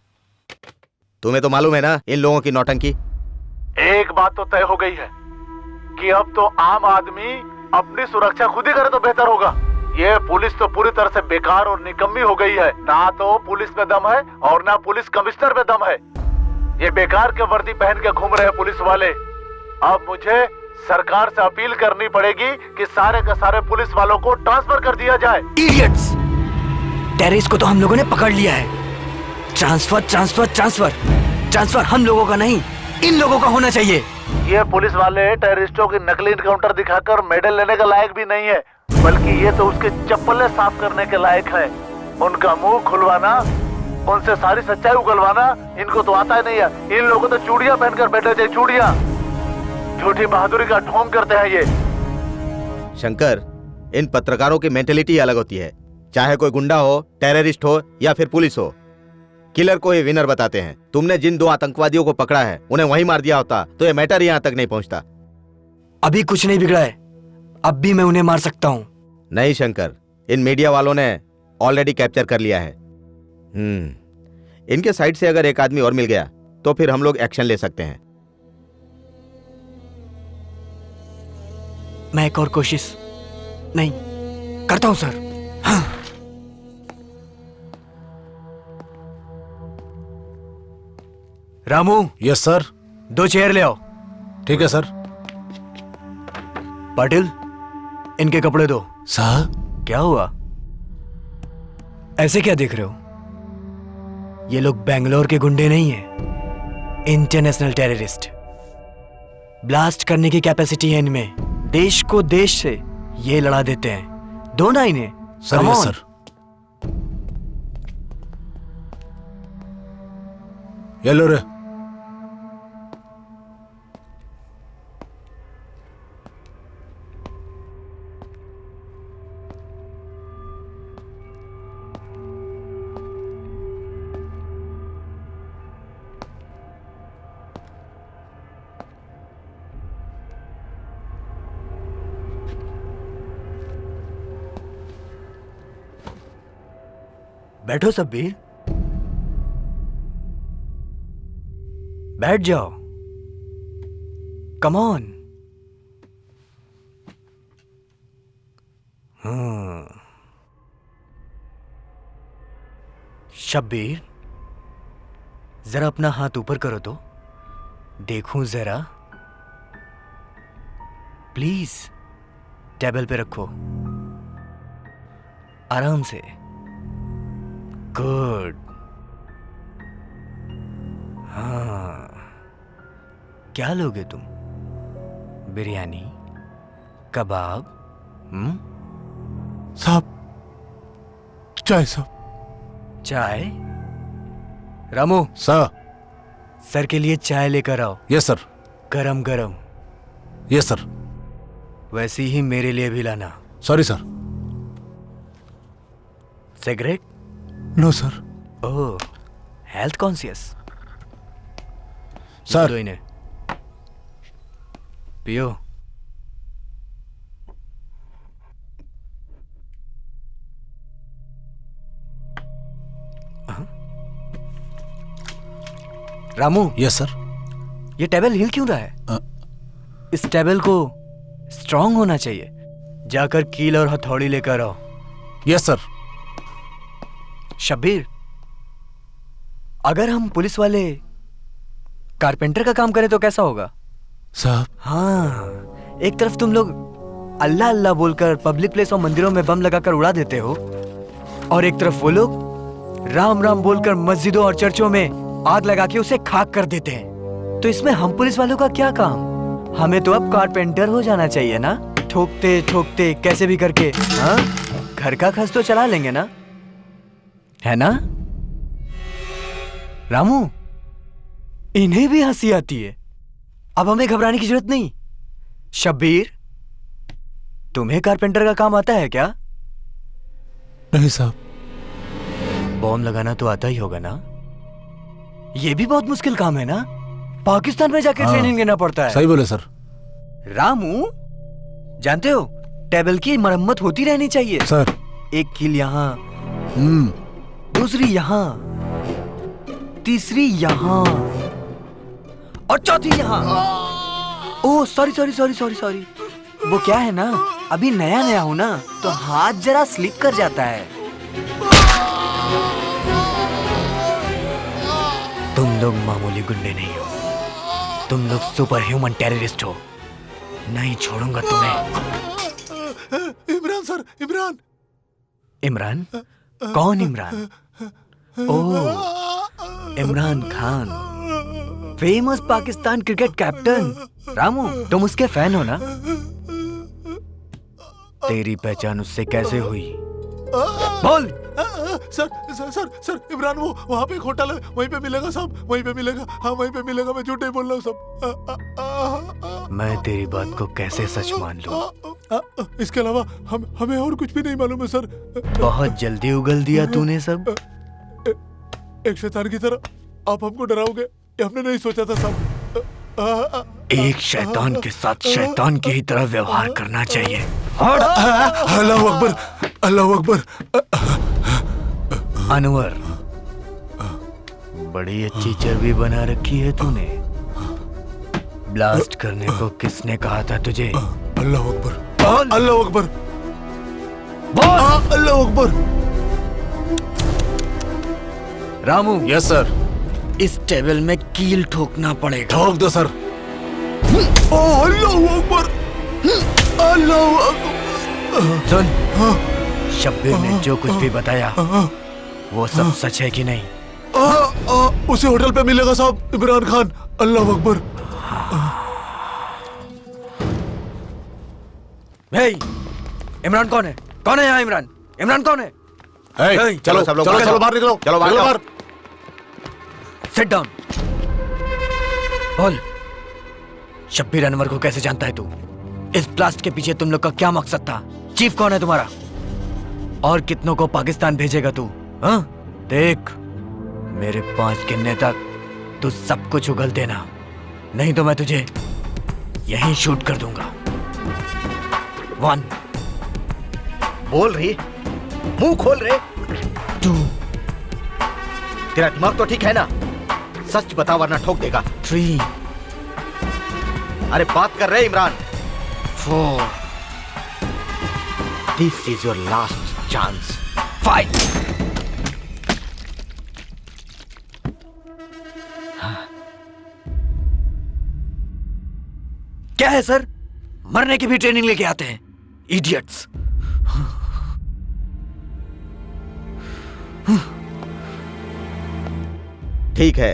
तुम्हें तो मालूम है ना इन लोगों की नौटंकी। एक बात तो तय हो गई है कि अब तो आम आदमी अपनी सुरक्षा खुद ही करे तो बेहतर होगा। ये पुलिस तो पूरी तरह से बेकार और निकम्मी हो गई है। ना तो पुलिस में दम है और ना पुलिस कमिश्नर में दम है। ये बेकार के वर्दी पहन के घूम रहे पुलिस वाले। अब मुझे सरकार से अपील करनी पड़ेगी कि सारे के सारे पुलिस वालों को ट्रांसफर कर दिया जाए। इडियट्स! टेररिस्ट को तो हम लोगों ने पकड़ लिया है। ट्रांसफर ट्रांसफर ट्रांसफर ट्रांसफर हम लोगों का नहीं, इन लोगों का होना चाहिए। ये पुलिस वाले टेररिस्टों की नकली इनकाउंटर दिखाकर मेडल लेने के लायक भी नहीं है, बल्कि ये तो उसके चप्पलें साफ करने के लायक है। उनका मुंह खुलवाना, उनसे सारी सच्चाई उगलवाना इनको तो आता ही नहीं है। इन लोगों तो चूड़ियां पहनकर बैठे थे, चूड़ियां। झूठी बहादुरी का ढोंग करते हैं ये। शंकर, इन पत्रकारों की मेंटेलिटी अलग होती है। चाहे कोई गुंडा हो, टेररिस्ट हो या फिर पुलिस हो, किलर को ही विनर बताते हैं। तुमने जिन 2 आतंकवादियों को पकड़ा है उन्हें वहीं मार दिया होता तो ये मैटर यहाँ तक नहीं पहुंचता। अभी कुछ नहीं बिगड़ा है, अब भी मैं उन्हें मार सकता हूँ। नहीं शंकर, इन मीडिया वालों ने ऑलरेडी कैप्चर कर लिया है। इनके साइड से अगर एक आदमी और मिल गया तो फिर हम लोग एक्शन ले सकते हैं। मैं एक और कोशिश नहीं करता हूं सर। हाँ। रामू। Yes sir. 2 चेयर ले आओ। ठीक है सर। पाटिल, इनके कपड़े दो। सर क्या हुआ, ऐसे क्या देख रहे हो? ये लोग बेंगलोर के गुंडे नहीं हैं, इंटरनेशनल टेररिस्ट। ब्लास्ट करने की कैपेसिटी है इनमें, देश को देश से ये लड़ा देते हैं। दो ना इन्हें। सर। Yes sir. ये लो रे। बैठो सब्बीर, बैठ जाओ। Come on. शब्बीर, जरा अपना हाथ ऊपर करो तो देखूं जरा। प्लीज टेबल पे रखो, आराम से। गुड। हाँ, क्या लोगे तुम? बिरयानी, कबाब? साहब, चाय साहब। चाय? रामू सर। सर के लिए चाय लेकर आओ। Yes sir. गरम गरम। Yes sir. वैसी ही मेरे लिए भी लाना। Sorry sir. Cigarette? No sir. Oh, health conscious. Sir. दो इन्हें, पियो। रामू। Yes sir. ये टेबल हिल क्यों रहा है? इस टेबल को स्ट्रांग होना चाहिए। जाकर कील और हथौड़ी लेकर आओ। Yes sir. शब्बीर, अगर हम पुलिस वाले कारपेंटर का काम करें तो कैसा होगा? साहब। हाँ, एक तरफ तुम लोग अल्लाह अल्लाह बोलकर पब्लिक प्लेस और मंदिरों में बम लगाकर उड़ा देते हो, और एक तरफ वो लोग राम राम बोलकर मस्जिदों और चर्चों में आग लगा के उसे खाक कर देते हैं। तो इसमें हम पुलिस वालों का क्या काम? हमें तो अब कारपेंटर हो जाना चाहिए ना, ठोकते ठोकते कैसे भी करके। हाँ, घर का खर्च तो चला लेंगे ना, है ना? रामू, इन्हें भी हंसी आती है। अब हमें घबराने की जरूरत नहीं। शब्बीर, तुम्हें कारपेंटर का काम आता है क्या? नहीं साहब। बॉम्ब लगाना तो आता ही होगा ना? ये भी बहुत मुश्किल काम है ना, पाकिस्तान में जाकर ट्रेनिंग लेना पड़ता है। सही बोले सर। रामू, जानते हो टेबल की मरम्मत होती रहनी चाहिए सर। एक कील यहाँ, दूसरी यहाँ, तीसरी यहाँ और चौथी यहाँ। Oh sorry sorry sorry sorry sorry. वो क्या है ना, अभी नया नया हूं ना, तो हाथ जरा स्लिप कर जाता है। तुम लोग मामूली गुंडे नहीं हो, तुम लोग सुपर ह्यूमन टेररिस्ट हो। नहीं छोड़ूंगा तुम्हें। इमरान सर, इमरान। इमरान? कौन Imran? Oh, Imran Khan, famous Pakistan cricket captain. Ramu, तुम उसके फैन हो ना? तेरी पहचान उससे कैसे हुई? बोल। Sir sir sir sir, Imran वो वहाँ पे एक होटल है, वहीं पे मिलेगा साहब, वहीं पे मिलेगा। हाँ, वहीं पे मिलेगा, मैं झूठ नहीं बोल रहा हूँ सब। मैं तेरी बात को कैसे सच मान लूं? इसके अलावा हमें और कुछ भी नहीं मालूम है सर। बहुत जल्दी उगल दिया तूने सब। एक शैतान की तरह आप हमको डराओगे ये हमने नहीं सोचा था साहब। एक शैतान के साथ शैतान की ही तरह व्यवहार करना चाहिए। अल्लाह अकबर, अल्लाह अकबर। अनवर, बड़ी अच्छी चर्बी बना रखी है तूने। ब्लास्ट करने को किसने कहा था तुझे? अल्लाह अकबर, अल्लाह अकबर, अल्लाह अकबर। रामू। Yes sir. इस टेबल में कील ठोकना पड़ेगा। ठोक दो सर। अल्लाह अकबर, अल्लाह अकबर। सुन, शब्बीर ने जो कुछ भी बताया वो सब सच है कि नहीं? उसे होटल पे मिलेगा साहब इमरान खान। अल्लाह अकबर। इमरान कौन है? कौन है यहाँ इमरान? इमरान कौन है? चलो सब लोग चलो बाहर निकलो। चलो बाहर। Sit down. बोल, शब्बीर अनवर को कैसे जानता है तू? इस ब्लास्ट के पीछे तुम लोग का क्या मकसद था? चीफ कौन है तुम्हारा? और कितनों को पाकिस्तान भेजेगा तू? हाँ? देख, मेरे 5 गिनने तक तू सब कुछ उगल देना, नहीं तो मैं तुझे यहीं शूट कर दूंगा। 1। बोल रही, मुंह खोल रहे। 2। तेरा दिमाग तो ठीक है ना? सच बता वरना ठोक देगा। 3। अरे बात कर रहे Imran. 4। This is your last chance. 5। क्या है सर? मरने की भी ट्रेनिंग लेके आते हैं, इडियट्स। ठीक है,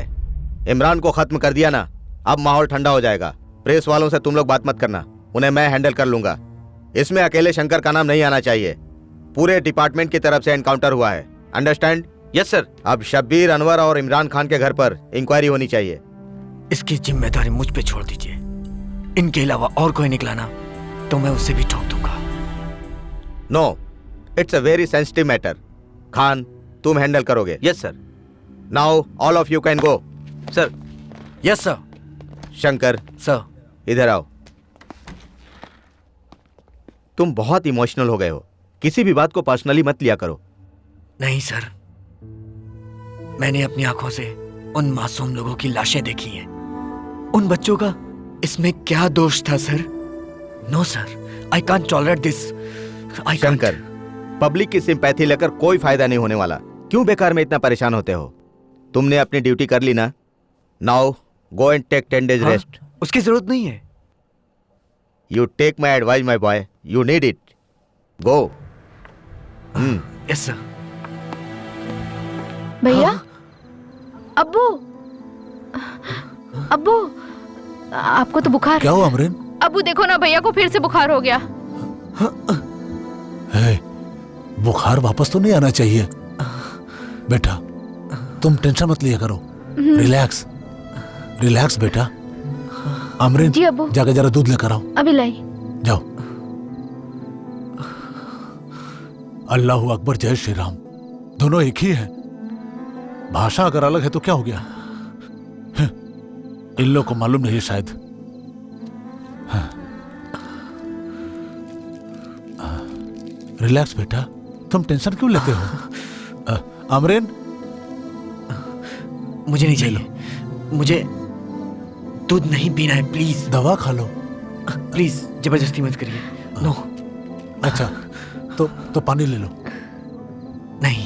इमरान को खत्म कर दिया ना, अब माहौल ठंडा हो जाएगा। प्रेस वालों से तुम लोग बात मत करना, उन्हें मैं हैंडल कर लूंगा। इसमें अकेले शंकर का नाम नहीं आना चाहिए। पूरे डिपार्टमेंट की तरफ से एनकाउंटर हुआ है, अंडरस्टैंड? Yes sir. अब शब्बीर, अनवर और इमरान खान के घर पर इंक्वायरी होनी चाहिए। इसकी जिम्मेदारी मुझ पे छोड़ दीजिए। इनके अलावा और कोई निकला ना तो मैं उसे भी ठोक दूंगा। No, it's a very sensitive matter. Khan, तुम हैंडल करोगे? Yes sir. Now all of you can go. Sir. Yes sir. Shankar sir. इधर आओ। तुम बहुत इमोशनल हो गए हो, किसी भी बात को पर्सनली मत लिया करो। नहीं सर, मैंने अपनी आंखों से उन मासूम लोगों की लाशें देखी हैं। उन बच्चों का इसमें क्या दोष था sir? No sir, I can't tolerate this. Shankar, public की सिंपैथी लेकर कोई फायदा नहीं होने वाला। क्यों बेकार में इतना परेशान होते हो? तुमने अपनी ड्यूटी कर ली ना, now go and take 10 days rest. उसकी जरूरत नहीं है। You take my advice my boy, you need it. Go. Yes sir. भैया। अब्बू, अब्बू, आपको तो बुखार। क्या हुआ अमरीन? अब्बू देखो ना, भैया को फिर से बुखार हो गया। बुखार वापस तो नहीं आना चाहिए बेटा, तुम टेंशन मत लिया करो। रिलैक्स, रिलैक्स बेटा। अमरीन जी अब्बू। जाकर जरा दूध लेकर आओ। अभी लाई। जाओ। अल्लाह अकबर, जय श्री राम। दोनों एक ही है, भाषा अगर अलग है तो क्या हो गया? इन लोग को मालूम नहीं है शायद। रिलैक्स बेटा, तुम टेंशन क्यों लेते हो? अमरीन, मुझे नहीं चाहिए, मुझे दूध नहीं पीना है, प्लीज। दवा खा लो प्लीज, जबरदस्ती मत करिए। नो। अच्छा, तो पानी ले लो। नहीं।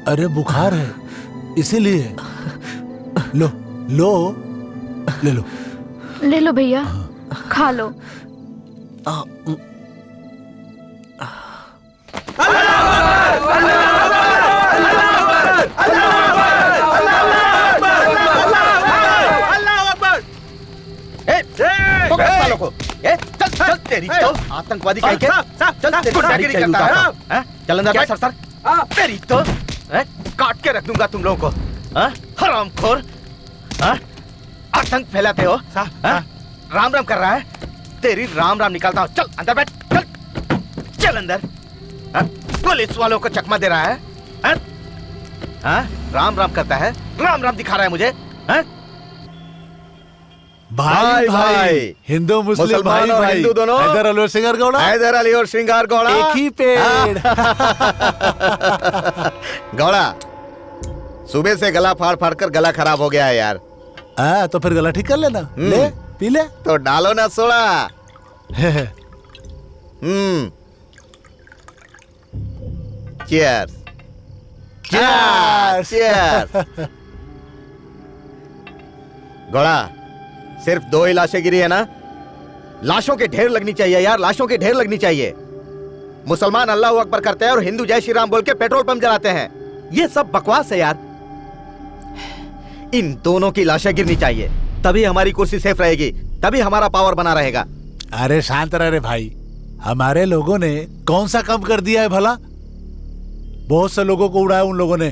अरे बुखार है इसीलिए। लो लो, ले लो। ले लो भैया, खा लो। चल तेरी तो आतंकवादी कहीं के, चल तेरी सारी चाहिए उतारता हूं। चल अंदर बैठ सर। तेरी तो काट के रख दूंगा तुम लोगों को। हरामखोर, आतंक फैलाते हो। राम राम कर रहा है, तेरी राम राम निकालता हूँ। चल अंदर बैठ, चल। चल अंदर। हाँ? पुलिस वालों को चकमा दे रहा है। हाँ? हाँ? राम राम करता है, राम राम दिखा रहा है मुझे। हाँ? भाई भाई, हिंदू मुस्लिम मुसलमान भाई और भाई, हिंदू दोनों। हैदर अली और श्रृंगार गौड़ा, हैदर अली और श्रृंगार गौड़ा एक ही पेड़। गौड़ा, सुबह से गला फाड़ फाड़ कर गला खराब हो गया है यार। तो फिर गला ठीक कर लेना। ले पी ले। तो डालो ना soda. Cheers. Cheers! Cheers. Gowda, सिर्फ 2 ही लाशें गिरी है ना? लाशों के ढेर लगनी चाहिए यार, लाशों के ढेर लगनी चाहिए। मुसलमान अल्लाह अकबर करते हैं और हिंदू जय श्री राम बोल के पेट्रोल पंप जलाते हैं। ये सब बकवास है यार। इन दोनों की लाशें गिरनी चाहिए, तभी हमारी कुर्सी सेफ रहेगी, तभी हमारा पावर बना रहेगा। अरे शांत रह रे भाई, हमारे लोगों ने कौन सा कम कर दिया है भला? बहुत से लोगों को उड़ाया उन लोगों ने।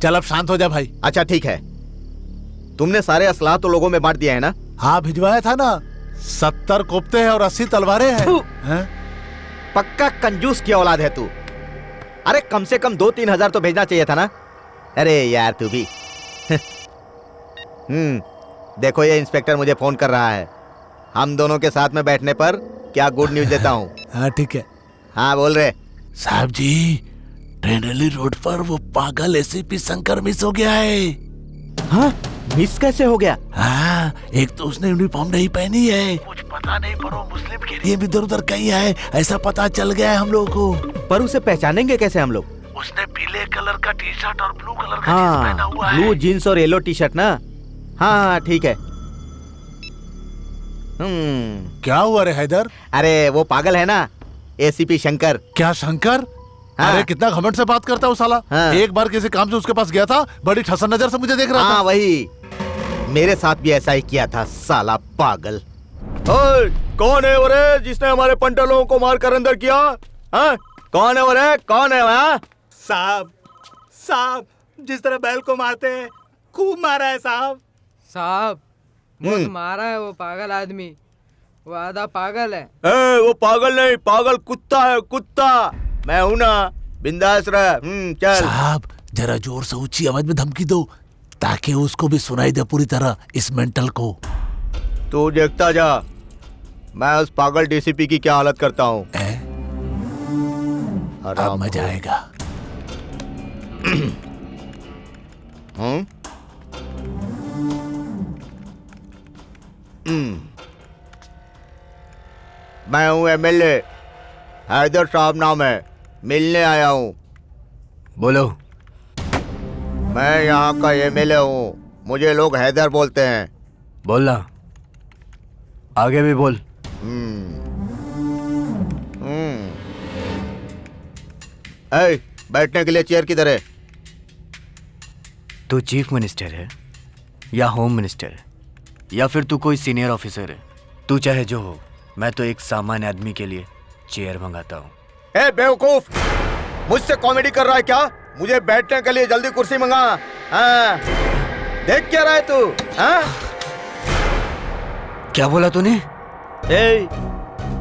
चल अब शांत हो जा भाई। अच्छा ठीक है, तुमने सारे असलाह तो लोगों में बांट दिया है ना? हाँ भिजवाया था ना। 70 कोफ्ते हैं और 80 तलवारें हैं। पक्का कंजूस की औलाद है तू। अरे कम से कम 2-3 हजार तो भेजना चाहिए था ना। अरे यार तू भी। देखो ये इंस्पेक्टर मुझे फोन कर रहा है। हम दोनों के साथ में बैठने पर क्या गुड न्यूज देता हूँ। हाँ ठीक है। हाँ बोल रहे साहब जी, ट्रेनली रोड पर वो पागल एसीपी शंकर मिस हो गया है। हाँ मिस कैसे हो गया? हाँ, एक तो उसने यूनिफॉर्म नहीं पहनी है, कुछ पता नहीं, पर वो मुस्लिम के लिए भी इधर उधर कहीं है, ऐसा पता चल गया है हम लोगों को। पर उसे पहचानेंगे कैसे हम लोग? उसने पीले कलर का टी शर्ट और ब्लू कलर का जींस पहना हुआ है। ब्लू जीन्स और येलो टी शर्ट ना? हाँ ठीक है। क्या हुआ रे हैदर? अरे वो पागल है ना, एसीपी शंकर। क्या शंकर? हाँ। अरे कितना घमंड से बात करता है वो साला। हाँ। एक बार किसी काम से उसके पास गया था, बड़ी ठसन नजर से मुझे देख रहा था। वही, मेरे साथ भी ऐसा ही किया था साला पागल। ओए, कौन है वो रे जिसने हमारे पंटर लोगों को मार कर अंदर किया? हाँ? कौन है वो रे? कौन है वहाँ? साहब जिस तरह बैल को मारते हैं खूब मारा है साहब। साहब बहुत मारा है वो पागल आदमी, वो आधा पागल है। वो पागल नहीं, पागल कुत्ता है, कुत्ता। मैं हूं ना, बिंदास रह। चल साहब जरा जोर से ऊंची आवाज में धमकी दो ताकि उसको भी सुनाई दे पूरी तरह, इस मेंटल को। तू देखता जा, मैं उस पागल डीसीपी की क्या हालत करता हूँ। अब मजा आएगा। मैं हूँ एमएलए, हैदर साहब नाम है, मिलने आया हूँ। बोलो। मैं यहाँ का एमएलए हूँ, मुझे लोग हैदर बोलते हैं। बोलना, आगे भी बोल। बैठने के लिए चेयर किधर है? तू चीफ मिनिस्टर है या होम मिनिस्टर है या फिर तू कोई सीनियर ऑफिसर है, तू चाहे जो हो, मैं तो एक सामान्य आदमी के लिए चेयर मंगाता हूँ। ए बेवकूफ, मुझसे कॉमेडी कर रहा है क्या? मुझे बैठने के लिए जल्दी कुर्सी मंगा। हाँ, देख क्या रहा है तू? हाँ? क्या बोला तूने?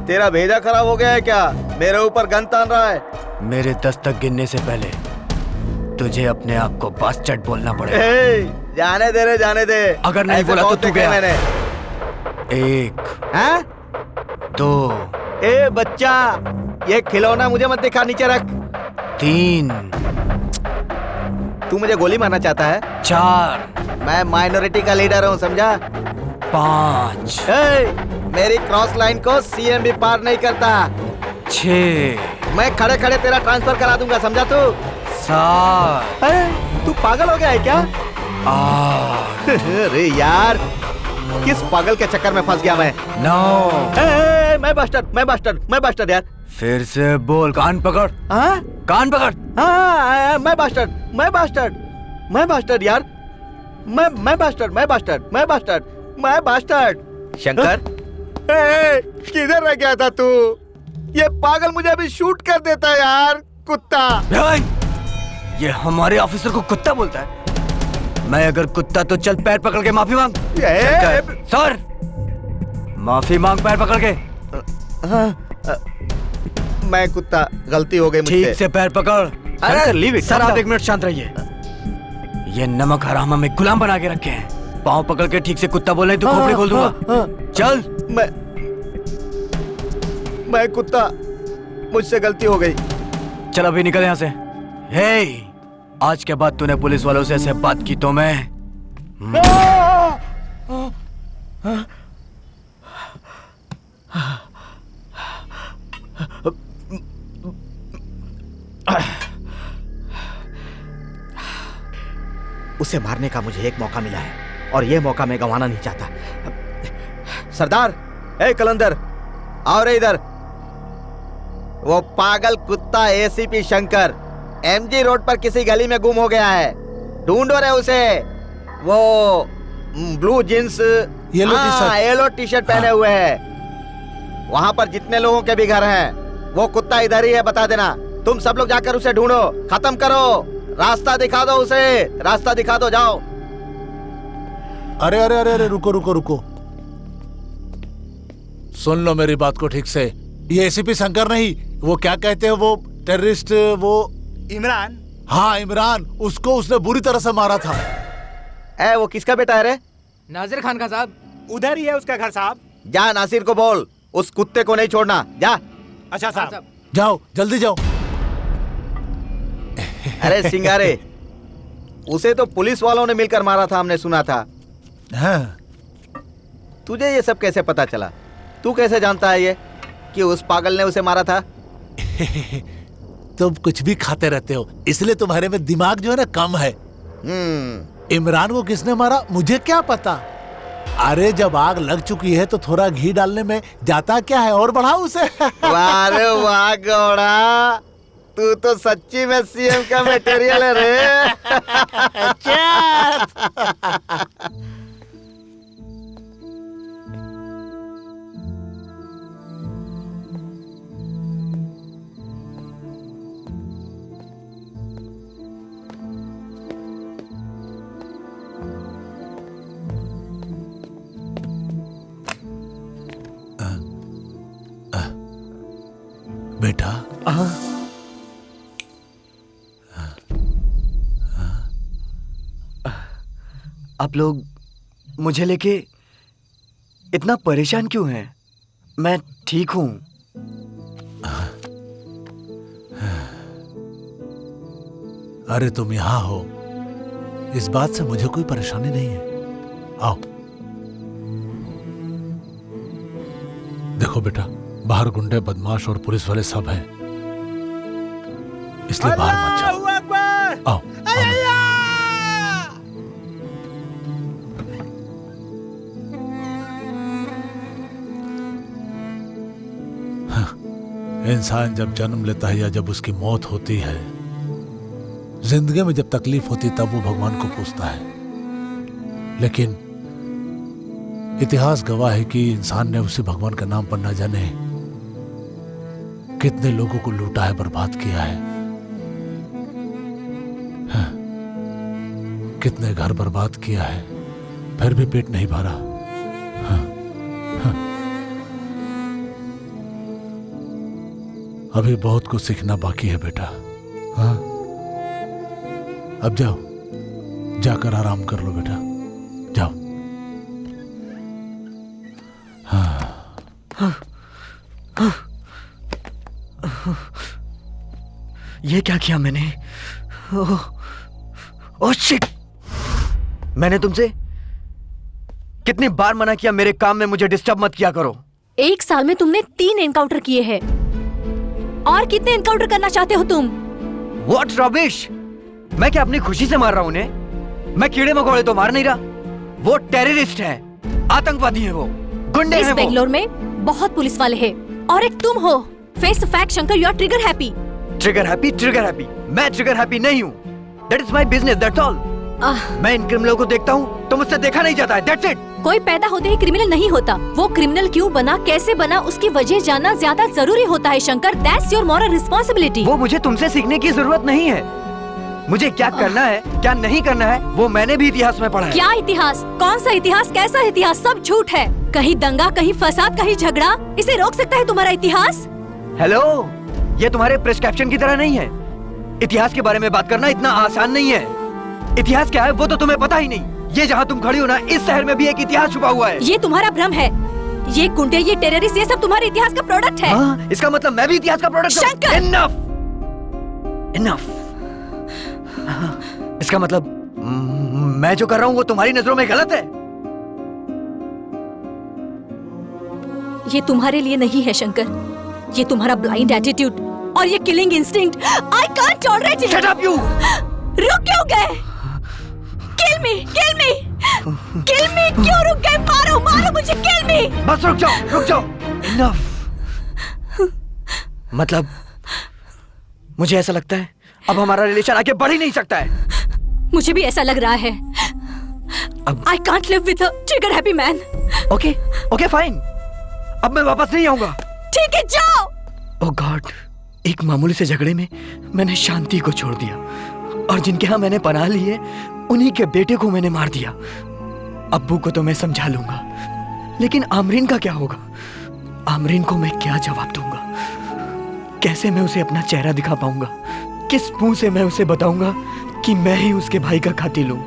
तेरा भेजा खराब हो गया है क्या? मेरे ऊपर गन तान रहा है। मेरे 10 तक गिनने से पहले तुझे अपने आप को बास्टर्ड बोलना पड़ेगा। जाने दे रे, जाने दे। अगर नहीं बोला तो तू गया। मैंने 1 हाँ? 2 ए बच्चा, ये खिलौना मुझे मत दिखा, नीचे रख। 3 तू मुझे गोली मारना चाहता है? 4 मैं माइनॉरिटी का लीडर हूँ, समझा? 5 मेरी क्रॉस लाइन को सीएम भी पार नहीं करता। 6 मैं खड़े खड़े तेरा ट्रांसफर करा दूंगा, समझा तू? 7 तू पागल हो गया है क्या? 8 अरे यार, किस पागल के चक्कर में फंस गया मैं? 9 मैं बास्टर्ड यार। फिर से बोल, कान पकड़। हाँ? कान पकड़। हाँ, मैं बास्टर्ड यार। मैं बास्टर्ड। शंकर, किधर रह गया था तू? ये पागल मुझे अभी शूट कर देता यार, कुत्ता। ये हमारे ऑफिसर को कुत्ता बोलता है? मैं अगर कुत्ता तो चल पैर पकड़ के माफी मांग। सर, माफी मांग पैर पकड़ के। मैं कुत्ता, गलती हो गई मुझसे। ठीक से पैर पकड़। अरे लीव इट। सर आप 1 मिनट शांत रहिए। ये नमक हराम हमें गुलाम बना के रखे हैं। पाँव पकड़ के ठीक से कुत्ता बोले तो खोपड़ी खोल दूंगा। चल। मैं कुत्ता, मुझसे गलती हो गई। चल अभी निकल यहाँ से। हे, आज के बाद तूने पुलिस वालों से ऐसे बात की तो मैं उसे मारने का मुझे एक मौका मिला है और ये मौका मैं गंवाना नहीं चाहता। सरदार, ए कलंदर, आओ रे इधर। वो पागल कुत्ता एसीपी शंकर एमजी रोड पर किसी गली में गुम हो गया है। ढूंढो रे उसे। वो blue jeans, yellow T shirt पहने हुए है। वहां पर जितने लोगों के भी घर हैं, वो कुत्ता इधर ही है, बता देना। तुम सब लोग जाकर उसे ढूंढो, खत्म करो। रास्ता दिखा दो उसे, रास्ता दिखा दो, जाओ। अरे अरे अरे अरे, रुको रुको रुको, सुन लो मेरी बात को ठीक से। ये एसीपी शंकर नहीं, वो क्या कहते हैं, वो टेररिस्ट, वो इमरान। हाँ इमरान, उसको उसने बुरी तरह से मारा था। वो किसका बेटा है रे? नाजिर खान का साहब। उधर ही है उसका घर साहब। जा नासिर को बोल, उस कुत्ते को नहीं छोड़ना। जा। अच्छा साहब। जाओ जल्दी जाओ। अरे सिंगारे, उसे तो पुलिस वालों ने मिलकर मारा था, हमने सुना था। हाँ। तुझे ये सब कैसे पता चला? तू कैसे जानता है ये कि उस पागल ने उसे मारा था? तुम कुछ भी खाते रहते हो, इसलिए तुम्हारे में दिमाग जो है ना कम है। इमरान को किसने मारा मुझे क्या पता। अरे जब आग लग चुकी है तो थोड़ा घी डालने में जाता क्या है, और बढ़ाओ उसे। वाह रे वाह गौड़ा, तू तो सच्ची में सीएम का मटेरियल है रे। बेटा, आप लोग मुझे लेके इतना परेशान क्यों हैं? मैं ठीक हूं। अरे तुम यहाँ हो, इस बात से मुझे कोई परेशानी नहीं है। आओ। देखो बेटा, बाहर गुंडे, बदमाश और पुलिस वाले सब हैं, इसलिए बाहर मत जाओ। आओ। इंसान जब जन्म लेता है या जब उसकी मौत होती है, जिंदगी में जब तकलीफ होती तब वो भगवान को पूछता है। लेकिन इतिहास गवाह है कि इंसान ने उसी भगवान के नाम पर न जाने कितने लोगों को लूटा है, बर्बाद किया है। हाँ, कितने घर बर्बाद किया है, फिर भी पेट नहीं भरा। हाँ, हाँ। अभी बहुत कुछ सीखना बाकी है बेटा। हाँ, अब जाओ, जाकर आराम कर लो बेटा, जाओ। हाँ। ये क्या किया मैंने? Oh shit! मैंने तुमसे कितनी बार मना किया, मेरे काम में मुझे डिस्टर्ब मत किया करो। 1 साल में तुमने 3 एनकाउंटर किए हैं, और कितने एनकाउंटर करना चाहते हो तुम? What rubbish! मैं क्या अपनी खुशी से मार रहा हूँ उन्हें? मैं कीड़े मकोड़े तो मार नहीं रहा। वो टेररिस्ट हैं, आतंकवादी हैं, वो गुंडे हैं। इस बेंगलोर में बहुत पुलिस वाले हैं, और एक तुम हो। Face the fact Shankar, you are trigger happy. Trigger happy? Trigger happy? मैं ट्रिगर हैप्पी नहीं हूँ। That is my business, that's all. मैं इन क्रिमिनलों को देखता हूँ तो मुझसे देखा नहीं जाता है, that's it. कोई पैदा होते ही क्रिमिनल नहीं होता। वो क्रिमिनल क्यों बना, कैसे बना, उसकी वजह जानना ज्यादा जरूरी होता है Shankar. That's your moral responsibility. वो मुझे तुमसे सीखने की जरूरत नहीं है। मुझे क्या करना है, क्या नहीं करना है, वो मैंने भी इतिहास में पढ़ा है। क्या इतिहास? कौन सा इतिहास? कैसा इतिहास? सब झूठ है। कहीं दंगा, कहीं फसाद, कहीं झगड़ा। इसे रोक सकता है तुम्हारा इतिहास? हेलो, ये तुम्हारे प्रिस्क्रिप्शन की तरह नहीं है। इतिहास के बारे में बात करना इतना आसान नहीं है। इतिहास क्या है वो तो तुम्हें पता ही नहीं। ये जहाँ तुम खड़ी हो ना, इस शहर में भी एक इतिहास छुपा हुआ है। ये तुम्हारा भ्रम है। ये गुंडे, ये टेररिस्ट, ये सब तुम्हारे इतिहास का प्रोडक्ट है। हाँ, इसका मतलब मैं भी इतिहास का प्रोडक्ट हूँ। शंकर! इनफ। इसका मतलब मैं जो कर रहा हूँ वो तुम्हारी नजरों में गलत है। ये तुम्हारे लिए नहीं है शंकर। ये तुम्हारा ब्लाइंड एटीट्यूड और ये killing instinct, I can't tolerate it. Shut up you. रुक क्यों गए? किल मी, किल मी, किल मी। क्यों रुक गए? मारो, मारो मुझे, किल मी। बस रुक जाओ, रुक जाओ। इनफ। मतलब मुझे ऐसा लगता है अब हमारा रिलेशन आगे बढ़ ही नहीं सकता है। मुझे भी ऐसा लग रहा है। I can't live with a trigger happy man. Okay, okay fine. अब मैं वापस नहीं आऊंगा। ठीक है, जाओ। ओह गॉड, एक मामूली से झगड़े में मैंने शांति को छोड़ दिया और जिनके यहाँ मैंने पनाह ली है उन्हीं के बेटे को मैंने मार दिया। अब्बू को तो मैं समझा लूंगा, लेकिन आमरीन का क्या होगा? आमरीन को मैं क्या जवाब दूंगा? कैसे मैं उसे अपना चेहरा दिखा पाऊंगा? किस मुंह से मैं उसे बताऊंगा कि मैं ही उसके भाई का कातिल हूं?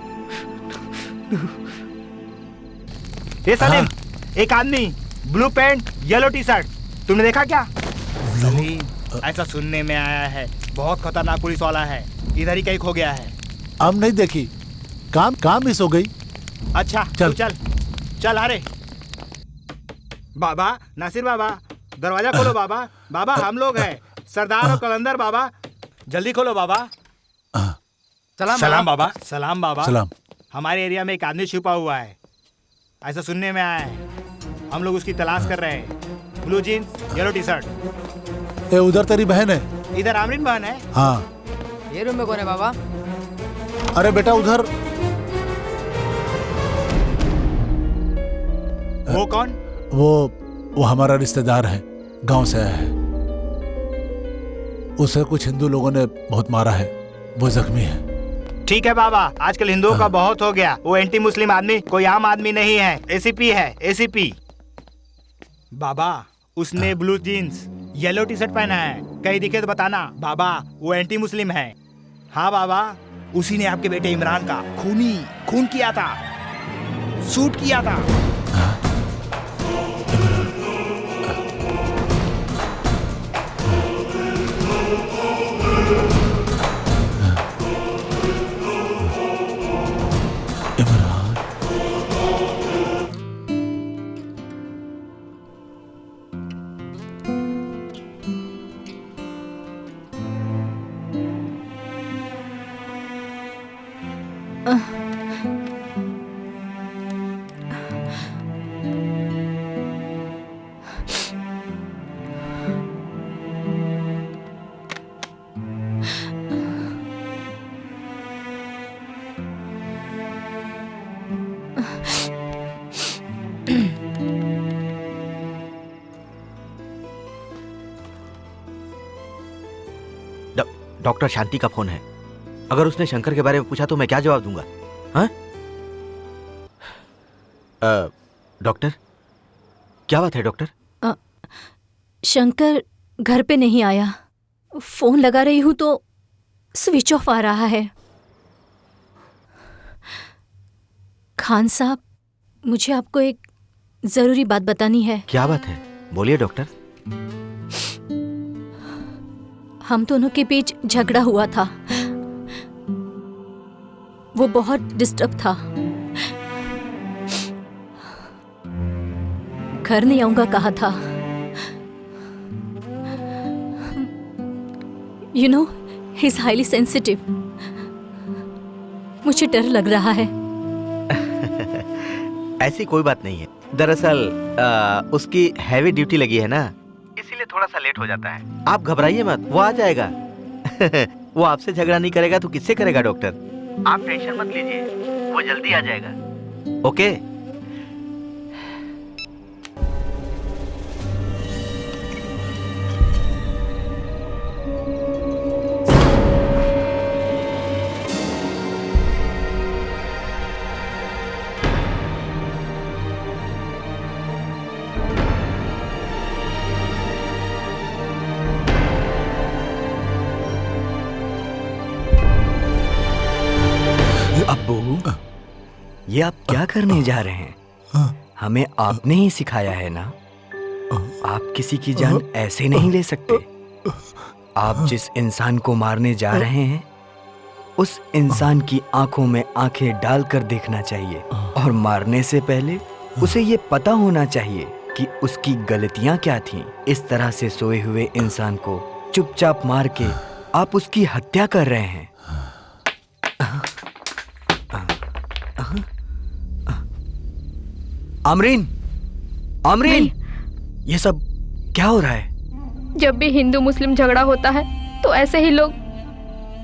ये सलीम, एक आदमी blue pant yellow T shirt, तुमने देखा क्या? सलीम, ऐसा सुनने में आया है बहुत खतरनाक पुलिस वाला है, इधर ही कहीं खो गया है। अब नहीं देखी, काम मिस हो गई। अच्छा चल चल चल। अरे बाबा, नासिर बाबा, दरवाजा खोलो बाबा। बाबा हम लोग हैं, सरदार और कलंदर बाबा, जल्दी खोलो बाबा। सलाम बाबा। सलाम बाबा। सलाम। हमारे एरिया में एक आदमी छुपा हुआ है, ऐसा सुनने में आया है। हम लोग उसकी तलाश कर रहे हैं। Blue jeans, yellow T shirt. ए, उधर तेरी बहन है। इधर आमरीन बहन है। हाँ। ये रूम में कौन है बाबा? अरे बेटा उधर। वो कौन? वो हमारा रिश्तेदार है, गांव से आया है। उसे कुछ हिंदू लोगों ने बहुत मारा है, वो जख्मी है। ठीक है बाबा, आजकल हिंदुओं का बहुत हो गया। वो एंटी मुस्लिम आदमी कोई आम आदमी नहीं है, एसीपी है, एसीपी। बाबा उसने blue jeans yellow T shirt पहना है, कहीं दिखे तो बताना। बाबा वो एंटी मुस्लिम है। हाँ बाबा, उसी ने आपके बेटे इमरान का खून किया था, शूट किया था। डॉक्टर शांति का फोन है। अगर उसने शंकर के बारे में पूछा तो मैं क्या जवाब दूंगा? हाँ? डॉक्टर, क्या बात है डॉक्टर? शंकर घर पे नहीं आया। फोन लगा रही हूं तो स्विच ऑफ आ रहा है। खान साहब, मुझे आपको एक जरूरी बात बतानी है। क्या बात है? बोलिए डॉक्टर। हम दोनों के बीच झगड़ा हुआ था। वो बहुत डिस्टर्ब था। घर नहीं आऊंगा कहा था। You know, he is highly sensitive. मुझे डर लग रहा है। ऐसी कोई बात नहीं है। दरअसल उसकी हैवी ड्यूटी लगी है ना, इसीलिए थोड़ा सा लेट हो जाता है। आप घबराइए मत, वो आ जाएगा। वो आपसे झगड़ा नहीं करेगा तो किससे करेगा डॉक्टर? आप टेंशन मत लीजिए, वो जल्दी आ जाएगा। ओके? ये आप क्या करने जा रहे हैं? हमें आपने ही सिखाया है ना, आप किसी की जान ऐसे नहीं ले सकते। आप जिस इंसान को मारने जा रहे हैं उस इंसान की आंखों में आंखें डालकर देखना चाहिए, और मारने से पहले उसे ये पता होना चाहिए कि उसकी गलतियां क्या थीं। इस तरह से सोए हुए इंसान को चुपचाप मार के आप उसकी हत्या कर रहे हैं। आमरीन, आमरीन, ये सब क्या हो रहा है? जब भी हिंदू मुस्लिम झगड़ा होता है तो ऐसे ही लोग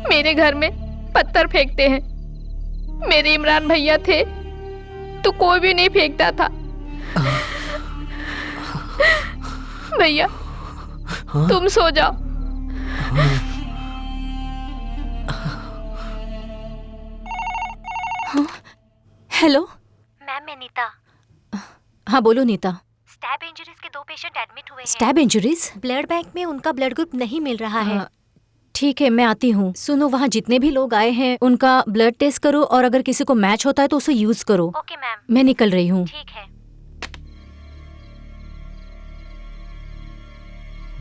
मेरे घर में पत्थर फेंकते हैं। मेरे इमरान भैया थे तो कोई भी नहीं फेंकता था। भैया तुम सो जाओ। हेलो मैम, मैं नीता। हाँ बोलो नीता। स्टैब इंजरीज के 2 पेशेंट एडमिट हुए हैं। Stab injuries? ब्लड बैंक में उनका ब्लड ग्रुप नहीं मिल रहा है। ठीक है, मैं आती हूँ। सुनो, वहाँ जितने भी लोग आए हैं उनका ब्लड टेस्ट करो, और अगर किसी को मैच होता है तो उसे यूज करो। Okay ma'am. मैं निकल रही हूँ। ठीक है।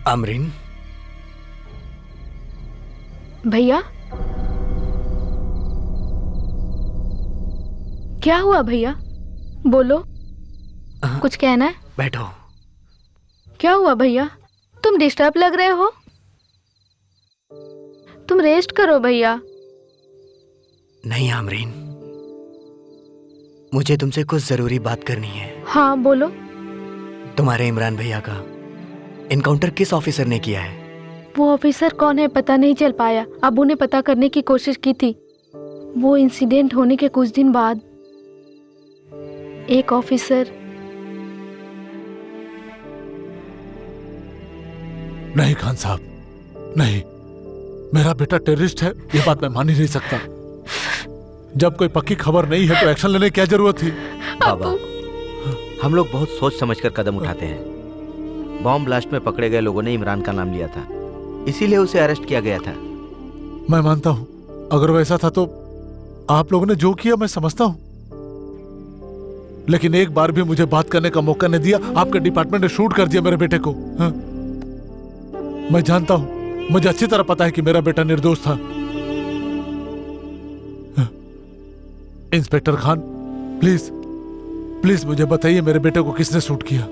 आमरीन, भैया क्या हुआ? भैया बोलो, कुछ कहना है? बैठो। क्या हुआ भैया? तुम डिस्टर्ब लग रहे हो। तुम रेस्ट करो भैया। नहीं आमरीन, मुझे तुमसे कुछ जरूरी बात करनी है। हाँ बोलो। तुम्हारे इमरान भैया का इनकाउंटर किस ऑफिसर ने किया है? वो ऑफिसर कौन है पता नहीं चल पाया। अबू ने पता करने की कोशिश की थी। वो इंसिडेंट होने के कुछ दिन बाद एक ऑफिसर। नहीं खान साहब, नहीं, मेरा बेटा टेररिस्ट है, ये बात मैं मान ही नहीं सकता। जब कोई पक्की खबर नहीं है तो एक्शन लेने की क्या जरूरत थी? बाबा, हम लोग बहुत सोच समझकर कदम उठाते हैं। बॉम्ब ब्लास्ट में पकड़े गए लोगों ने इमरान का नाम लिया था, इसीलिए उसे अरेस्ट किया गया था। मैं मानता हूं, अगर वैसा था तो आप लोगों ने जो किया मैं समझता हूं, लेकिन एक बार भी मुझे बात करने का मौका नहीं दिया। आपके डिपार्टमेंट ने शूट कर दिया मेरे बेटे को। हाँ? मैं जानता हूं, मुझे अच्छी तरह पता है कि मेरा बेटा निर्दोष था। हाँ? इंस्पेक्टर खान, प्लीज प्लीज मुझे बताइए मेरे बेटे को किसने शूट किया?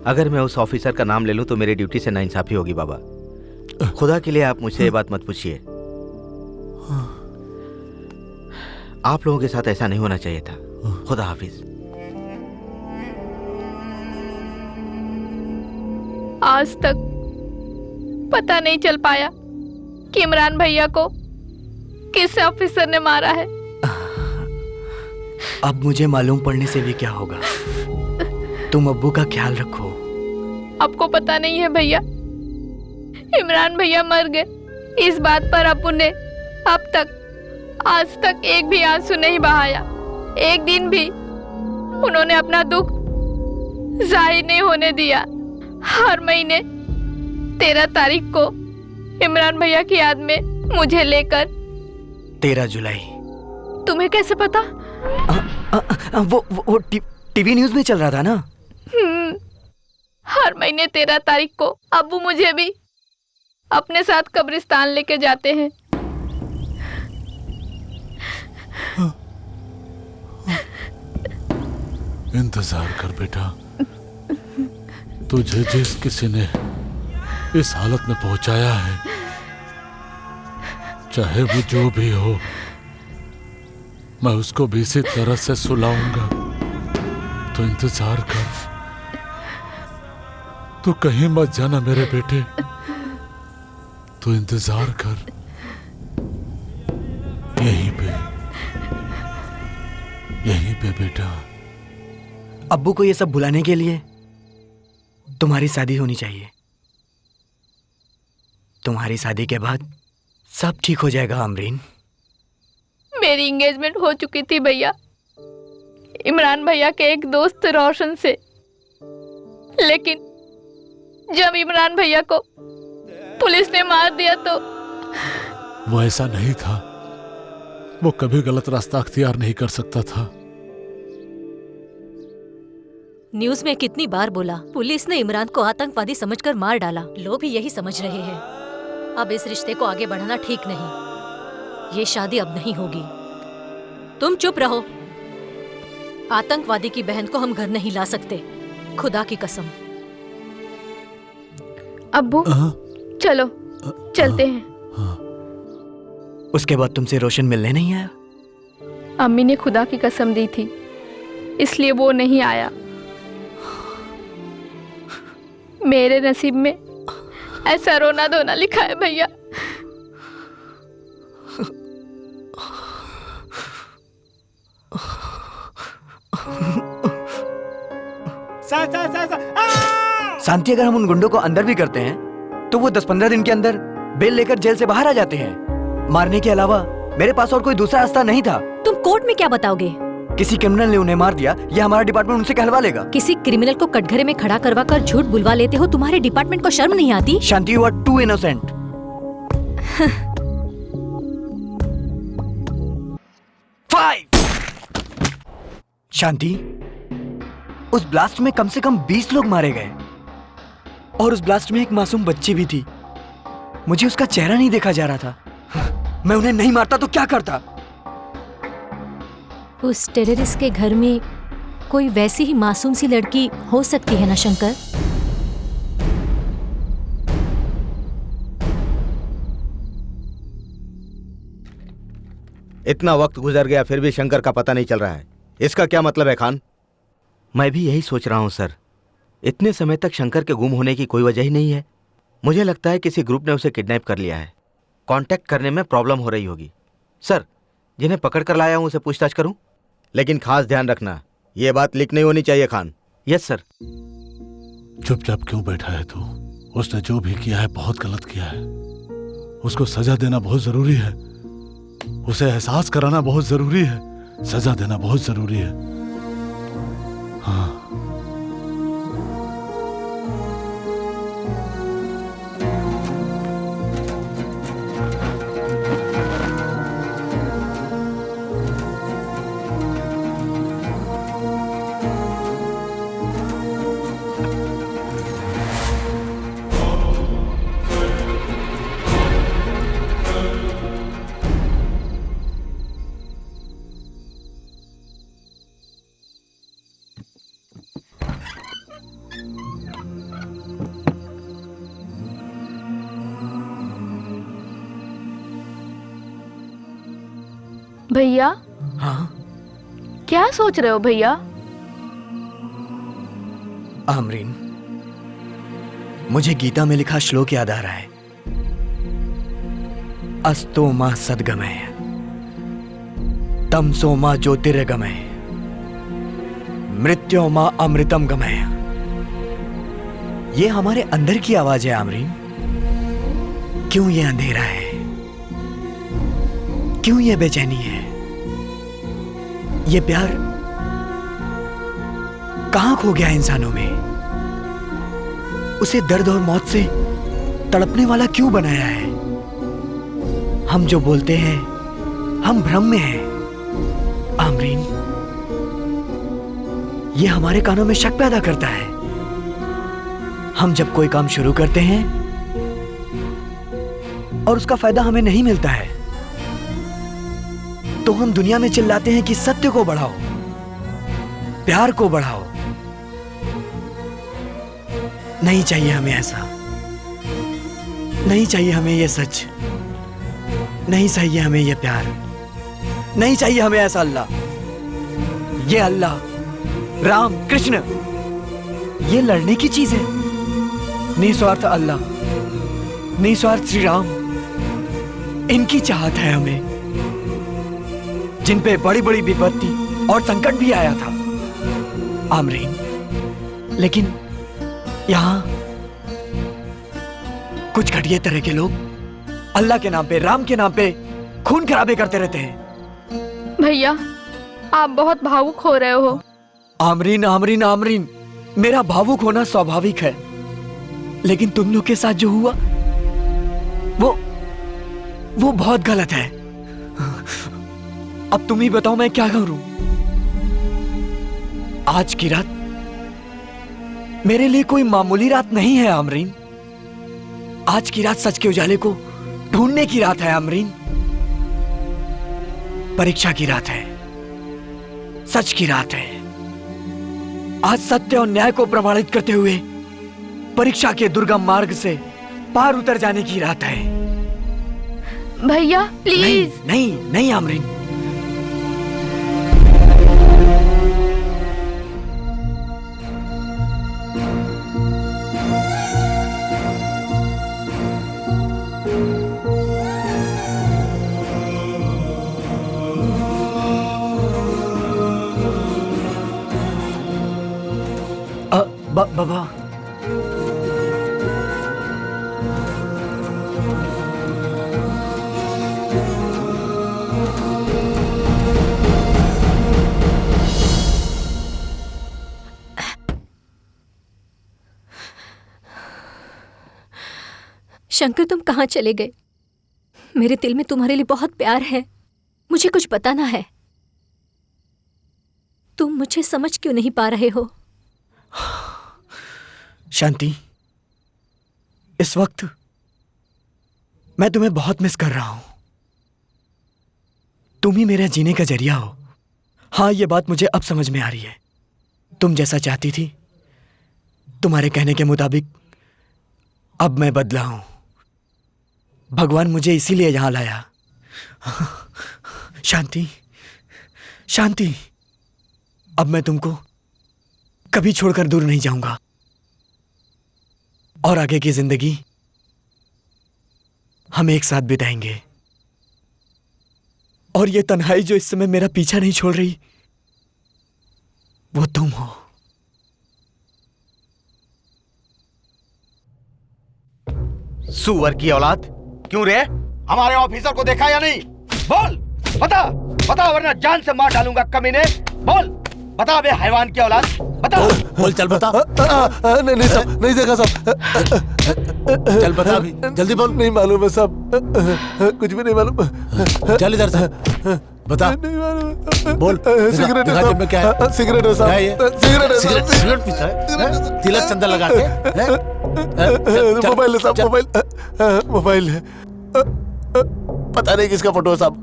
अगर मैं उस ऑफिसर का नाम ले लूं तो मेरी ड्यूटी से नाइंसाफी होगी बाबा। खुदा के लिए आप मुझसे ये बात मत पूछिए। आप लोगों के साथ ऐसा नहीं होना चाहिए था। खुदा हाफिज। आज तक पता नहीं चल पाया कि इमरान भैया को किस ऑफिसर ने मारा है। अब मुझे मालूम पड़ने से भी क्या होगा? तुम अब्बू का ख्याल रखो। आपको पता नहीं है भैया, इमरान भैया मर गए। इस बात पर अब्बू ने अब तक आज तक एक भी आंसू नहीं बहाया। एक दिन भी उन्होंने अपना दुख जाहिर नहीं होने दिया। हर महीने 13 तारीख को इमरान भैया की याद में मुझे लेकर। 13 जुलाई? तुम्हें कैसे पता? वो टीवी न्यूज में चल रहा था ना। हर महीने 13 तारीख को अब्बू मुझे भी अपने साथ कब्रिस्तान लेके जाते हैं। इंतजार कर बेटा, तुझे जिस किसी ने इस हालत में पहुंचाया है, चाहे वो जो भी हो, मैं उसको भी इसी तरह से सुलाऊंगा। तो इंतजार कर, तू कहीं मत जाना मेरे बेटे, तू इंतजार कर यहीं पे बेटा। अब्बू को ये सब भुलाने के लिए तुम्हारी शादी होनी चाहिए। तुम्हारी शादी के बाद सब ठीक हो जाएगा अमरीन। मेरी एंगेजमेंट हो चुकी थी भैया, इमरान भैया के एक दोस्त रोशन से। लेकिन जब इमरान भैया को पुलिस ने मार दिया तो वो ऐसा नहीं था वो कभी गलत रास्ता अख्तियार नहीं कर सकता था। न्यूज में कितनी बार बोला, पुलिस ने इमरान को आतंकवादी समझकर मार डाला। लोग भी यही समझ रहे हैं। अब इस रिश्ते को आगे बढ़ाना ठीक नहीं। ये शादी अब नहीं होगी। तुम चुप रहो। आतंकवादी की बहन को हम घर नहीं ला सकते, खुदा की कसम। अब्बू चलो चलते हैं। उसके बाद तुमसे रोशन मिलने नहीं आया? अम्मी ने खुदा की कसम दी थी, इसलिए वो नहीं आया। मेरे नसीब में ऐसा रोना धोना लिखा है भैया। शांति, अगर हम उन गुंडों को अंदर भी करते हैं तो वो 10-15 दिन के अंदर बेल लेकर जेल से बाहर आ जाते हैं। मारने के अलावा मेरे पास और कोई दूसरा रास्ता नहीं था। तुम कोर्ट में क्या बताओगे? किसी क्रिमिनल ने उन्हें मार दिया, ये हमारा डिपार्टमेंट उनसे कहलवा लेगा। किसी क्रिमिनल को कटघरे में खड़ा करवा कर झूठ बुलवा लेते हो। तुम्हारे डिपार्टमेंट को शर्म नहीं आती? शांति, यू आर टू इनोसेंट। शांति, उस ब्लास्ट में कम से कम 20 लोग मारे गए और उस ब्लास्ट में एक मासूम बच्ची भी थी। मुझे उसका चेहरा नहीं देखा जा रहा था। मैं उन्हें नहीं मारता तो क्या करता? उस टेररिस्ट के घर में कोई वैसी ही मासूम सी लड़की हो सकती है ना शंकर? इतना वक्त गुजर गया फिर भी शंकर का पता नहीं चल रहा है। इसका क्या मतलब है खान? मैं भी यही सोच रहा हूं सर। इतने समय तक शंकर के गुम होने की कोई वजह ही नहीं है। मुझे लगता है किसी ग्रुप ने उसे किडनैप कर लिया है। कांटेक्ट करने में प्रॉब्लम हो रही होगी। सर, जिन्हें पकड़ कर लाया हूं उसे पूछताछ करूं? लेकिन खास ध्यान रखना, ये बात लीक नहीं होनी चाहिए खान। Yes sir. चुपचाप क्यों बैठा है तू? उसने जो भी किया है बहुत गलत किया है। उसको सजा देना बहुत जरूरी है। उसे एहसास कराना बहुत जरूरी है। सजा देना बहुत जरूरी है। हाँ। भैया। हाँ? क्या सोच रहे हो भैया? आमरीन, मुझे गीता में लिखा श्लोक याद आ रहा है। अस्तो मां सद्गमय, तमसो मां ज्योतिर्गमय, मृत्यो मां अमृतम गमय। ये हमारे अंदर की आवाज है आमरीन। क्यों ये अंधेरा है? क्यों ये बेचैनी है? ये प्यार कहां खो गया इंसानों में? उसे दर्द और मौत से तड़पने वाला क्यों बनाया है? हम जो बोलते हैं हम भ्रम में हैं। आमरीन, ये हमारे कानों में शक पैदा करता है। हम जब कोई काम शुरू करते हैं और उसका फायदा हमें नहीं मिलता है तो हम दुनिया में चिल्लाते हैं कि सत्य को बढ़ाओ, प्यार को बढ़ाओ। नहीं चाहिए हमें ऐसा। नहीं चाहिए हमें ये सच। नहीं चाहिए हमें ये प्यार। नहीं चाहिए हमें ऐसा अल्लाह। ये अल्लाह, राम, कृष्ण, ये लड़ने की चीज है। निस्वार्थ अल्लाह, निस्वार्थ श्री राम, इनकी चाहत है हमें, जिन पे बड़ी बड़ी विपत्ति और संकट भी आया था आमरीन। लेकिन यहां कुछ घटिया तरह के लोग अल्लाह के नाम पे, राम के नाम पे खून खराबे करते रहते हैं। भैया, आप बहुत भावुक हो रहे हो। आमरीन, आमरीन, आमरीन, मेरा भावुक होना स्वाभाविक है, लेकिन तुम लोग के साथ जो हुआ वो बहुत गलत है। अब तुम ही बताओ मैं क्या करूं। आज की रात मेरे लिए कोई मामूली रात नहीं है आमरीन। आज की रात सच के उजाले को ढूंढने की रात है आमरीन। परीक्षा की रात है, सच की रात है। आज सत्य और न्याय को प्रमाणित करते हुए परीक्षा के दुर्गम मार्ग से पार उतर जाने की रात है। भैया प्लीज। नहीं नहीं नहीं आमरीन, बाबा शंकर, तुम कहाँ चले गए? मेरे दिल में तुम्हारे लिए बहुत प्यार है, मुझे कुछ बताना है। तुम मुझे समझ क्यों नहीं पा रहे हो? शांति, इस वक्त मैं तुम्हें बहुत मिस कर रहा हूं। तुम ही मेरे जीने का जरिया हो। हाँ, ये बात मुझे अब समझ में आ रही है। तुम जैसा चाहती थी, तुम्हारे कहने के मुताबिक अब मैं बदला हूं। भगवान मुझे इसीलिए यहां लाया। शांति, शांति, अब मैं तुमको कभी छोड़कर दूर नहीं जाऊंगा और आगे की जिंदगी हम एक साथ बिताएंगे। और ये तन्हाई जो इस समय मेरा पीछा नहीं छोड़ रही, वो तुम हो। सुअर की औलाद, क्यों रे? हमारे ऑफिसर को देखा या नहीं? बोल, बता बता, वरना जान से मार डालूंगा कमीने। बोल बता बे हैवान की औलाद, बता। बोल, चल बता। नहीं नहीं साहब, नहीं देखा साहब। चल बता अभी, जल्दी बोल। नहीं मालूम है साहब, कुछ भी नहीं मालूम। चल इधर से, बता। नहीं मालूम। बोल, सिगरेट है जेब में क्या है? सिगरेट है साहब। क्या है ये? सिगरेट है सिगरेट, साहब। सिगरेट पीता है? तिलक चंदन लगा के? मोबाइल है साहब, मोबाइल है। पता नहीं किसका फोटो है साहब।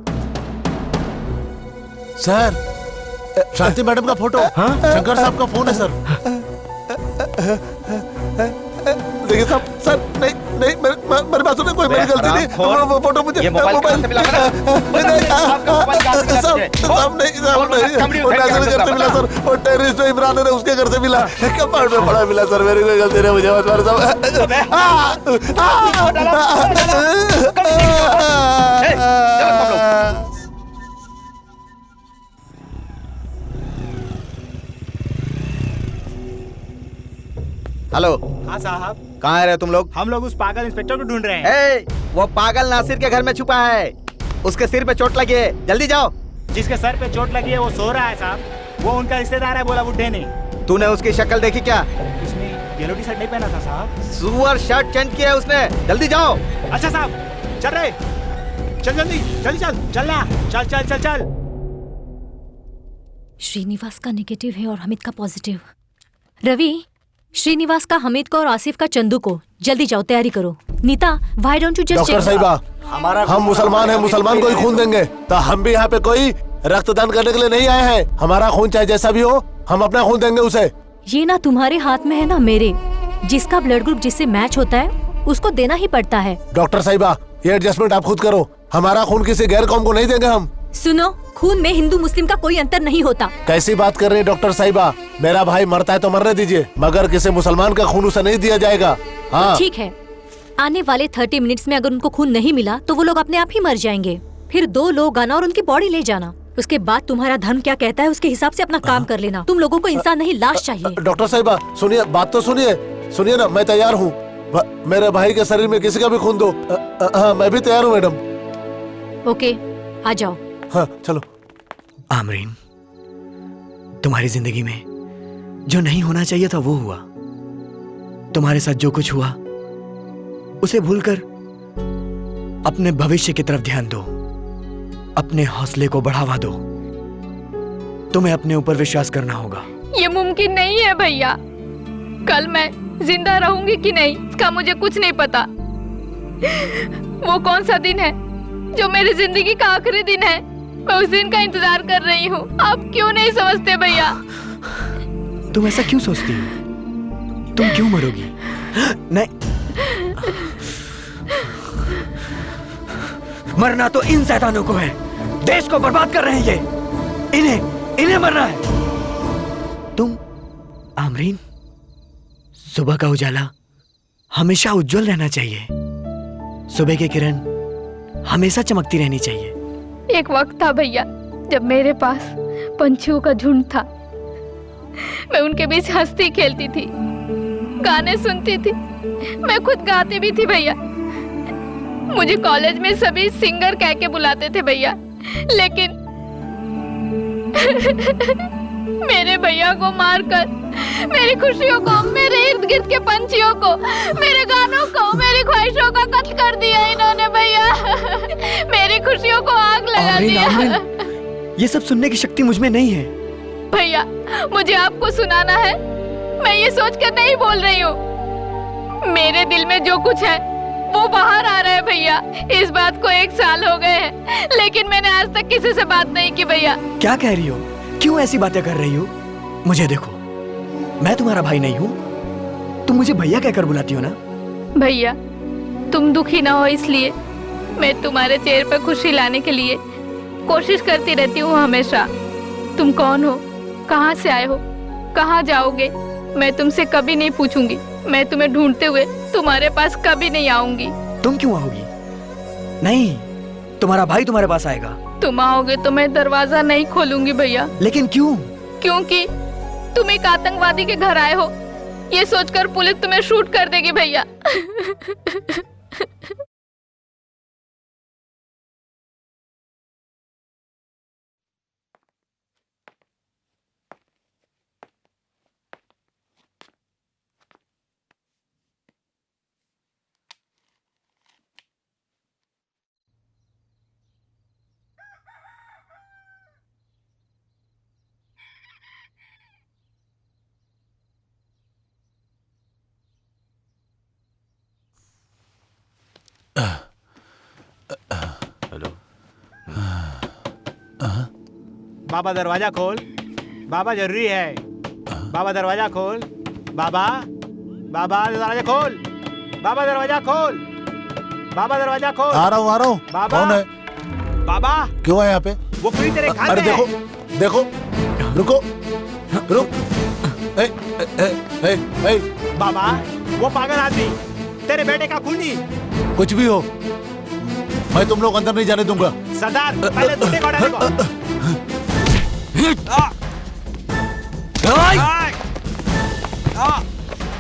सर, शांति मैडम का फोटो। हाँ? शंकर साहब का फोन है सर। देखिए साहब, सर नहीं नहीं, मेरी बात सुनिए, कोई मेरी गलती नहीं। वो फोटो मुझे ये मोबाइल कहाँ से मिला? साहब नहीं साहब, नहीं वो नाज़र घर से मिला सर। वो टेररिस्ट जो इमरान है उसके घर से मिला। कपाट में पड़ा मिला सर, मेरी कोई गलती नहीं, मुझे मत मारो साहब। हेलो। हाँ साहब। कहाँ रहे तुम लोग? हम लोग उस पागल इंस्पेक्टर को ढूंढ रहे हैं। ए, वो पागल नासिर के घर में छुपा है। उसके सिर पे चोट लगी है, जल्दी जाओ। जिसके सर पे चोट लगी है वो सो रहा है साहब। वो उनका रिश्तेदार है, बोला बुड्ढे ने। तूने उसकी शक्ल देखी क्या? उसने येलो टी शर्ट नहीं पहना था साहब। सुअर शर्ट चेंज किया है उसने, जल्दी जाओ। अच्छा साहब, चल रहे, चल जल्दी, जल्दी चल, चलना, चल चल चल चल। श्रीनिवास का नेगेटिव है और हमिद का पॉजिटिव। रवि, श्रीनिवास का हमिद को और आसिफ का चंदू को। जल्दी जाओ, तैयारी करो। Nita, why don't you just doctor साहिबा, हम मुसलमान हैं, मुसलमान को ही खून देंगे। तो हम भी यहाँ पे कोई रक्तदान करने के लिए नहीं आए हैं। हमारा खून चाहे जैसा भी हो, हम अपना खून देंगे उसे। ये ना तुम्हारे हाथ में है ना मेरे। जिसका ब्लड ग्रुप जिससे मैच होता है उसको देना ही पड़ता है। डॉक्टर साहिबा, ये एडजस्टमेंट आप खुद करो। हमारा खून किसी गैर कौम को नहीं देंगे हम। सुनो, खून में हिंदू मुस्लिम का कोई अंतर नहीं होता। कैसी बात कर रही है डॉक्टर साहिबा? मेरा भाई मरता है तो मरने दीजिए, मगर किसी मुसलमान का खून उसे नहीं दिया जाएगा। हाँ ठीक है, आने वाले 30 मिनट्स में अगर उनको खून नहीं मिला तो वो लोग अपने आप ही मर जाएंगे। फिर 2 लोग आना और उनकी बॉडी ले जाना। उसके बाद तुम्हारा धर्म क्या कहता है उसके हिसाब से अपना काम कर लेना। तुम लोगों को इंसान नहीं, लाश चाहिए। डॉक्टर साहिबा सुनिए, बात तो सुनिए। सुनिए ना, मैं तैयार हूँ। मेरे भाई के शरीर में किसी का भी खून दो। हाँ, मैं भी तैयार हूँ मैडम। ओके, आ जाओ। हाँ चलो। आमरीन, तुम्हारी जिंदगी में जो नहीं होना चाहिए था वो हुआ। तुम्हारे साथ जो कुछ हुआ उसे भूलकर अपने भविष्य की तरफ ध्यान दो। अपने हौसले को बढ़ावा दो। तुम्हें अपने ऊपर विश्वास करना होगा। ये मुमकिन नहीं है भैया। कल मैं जिंदा रहूंगी कि नहीं इसका मुझे कुछ नहीं पता। वो कौन सा दिन है जो मेरी जिंदगी का आखिरी दिन है, मैं उस दिन का इंतजार कर रही हूँ। आप क्यों नहीं समझते भैया? तुम ऐसा क्यों सोचती हो? तुम क्यों मरोगी? नहीं, मरना तो इन शैतानों को है, देश को बर्बाद कर रहे हैं ये। इन्हें मरना है। तुम आमरीन, सुबह का उजाला हमेशा उज्जवल रहना चाहिए। सुबह की किरण हमेशा चमकती रहनी चाहिए। एक वक्त था भैया जब मेरे पास पंछियों का झुंड था। मैं उनके बीच हंसती खेलती थी, गाने सुनती थी, मैं खुद गाती भी थी भैया। मुझे कॉलेज में सभी सिंगर कह के बुलाते थे भैया, लेकिन मेरे भैया को मारकर मेरी खुशियों को, मेरे इर्द गिर्द के पंछियों को, मेरे गानों को, मेरी ख्वाहिशों का कत्ल कर दिया इन्होंने भैया। मेरी खुशियों को आग लगा दिया। ये सब सुनने की शक्ति मुझ में नहीं है भैया। मुझे आपको सुनाना है, मैं ये सोचकर नहीं बोल रही हूँ। मेरे दिल में जो कुछ है वो बाहर आ रहा है भैया। इस बात को 1 साल हो गए हैं, लेकिन मैंने आज तक किसी से बात नहीं की भैया। क्या कह रही हो? क्यों ऐसी बातें कर रही हो? मुझे देखो, मैं तुम्हारा भाई नहीं हूँ। तुम मुझे भैया कहकर बुलाती हो ना? भैया तुम दुखी ना हो इसलिए मैं तुम्हारे चेहरे पर खुशी लाने के लिए कोशिश करती रहती हूँ हमेशा। तुम कौन हो, कहाँ से आए हो, कहाँ जाओगे, मैं तुमसे कभी नहीं पूछूंगी। मैं तुम्हें ढूंढते हुए तुम्हारे पास कभी नहीं आऊंगी। तुम क्यों आओगी? नहीं, तुम्हारा भाई तुम्हारे पास आएगा। तुम आओगे तो मैं दरवाजा नहीं खोलूंगी भैया। लेकिन क्यों? क्योंकि तुम एक आतंकवादी के घर आए हो, ये सोचकर पुलिस तुम्हें शूट कर देगी भैया। हेलो। बाबा दरवाजा खोल, बाबा जरूरी है। बाबा दरवाजा खोल, बाबा बाबा दरवाजा खोल, बाबा दरवाजा खोल, बाबा दरवाजा खोल। आ रहा हूँ। बाबा कौन है? बाबा क्यों है यहाँ पे? वो पूरी तेरे खाते अरे देखो देखो, रुको रुक। बाबा वो पागल आदमी तेरे बेटे का खूनी। कुछ भी हो, मैं तुम लोग अंदर नहीं जाने दूंगा। सरदार पहले तुझे को डालेगा।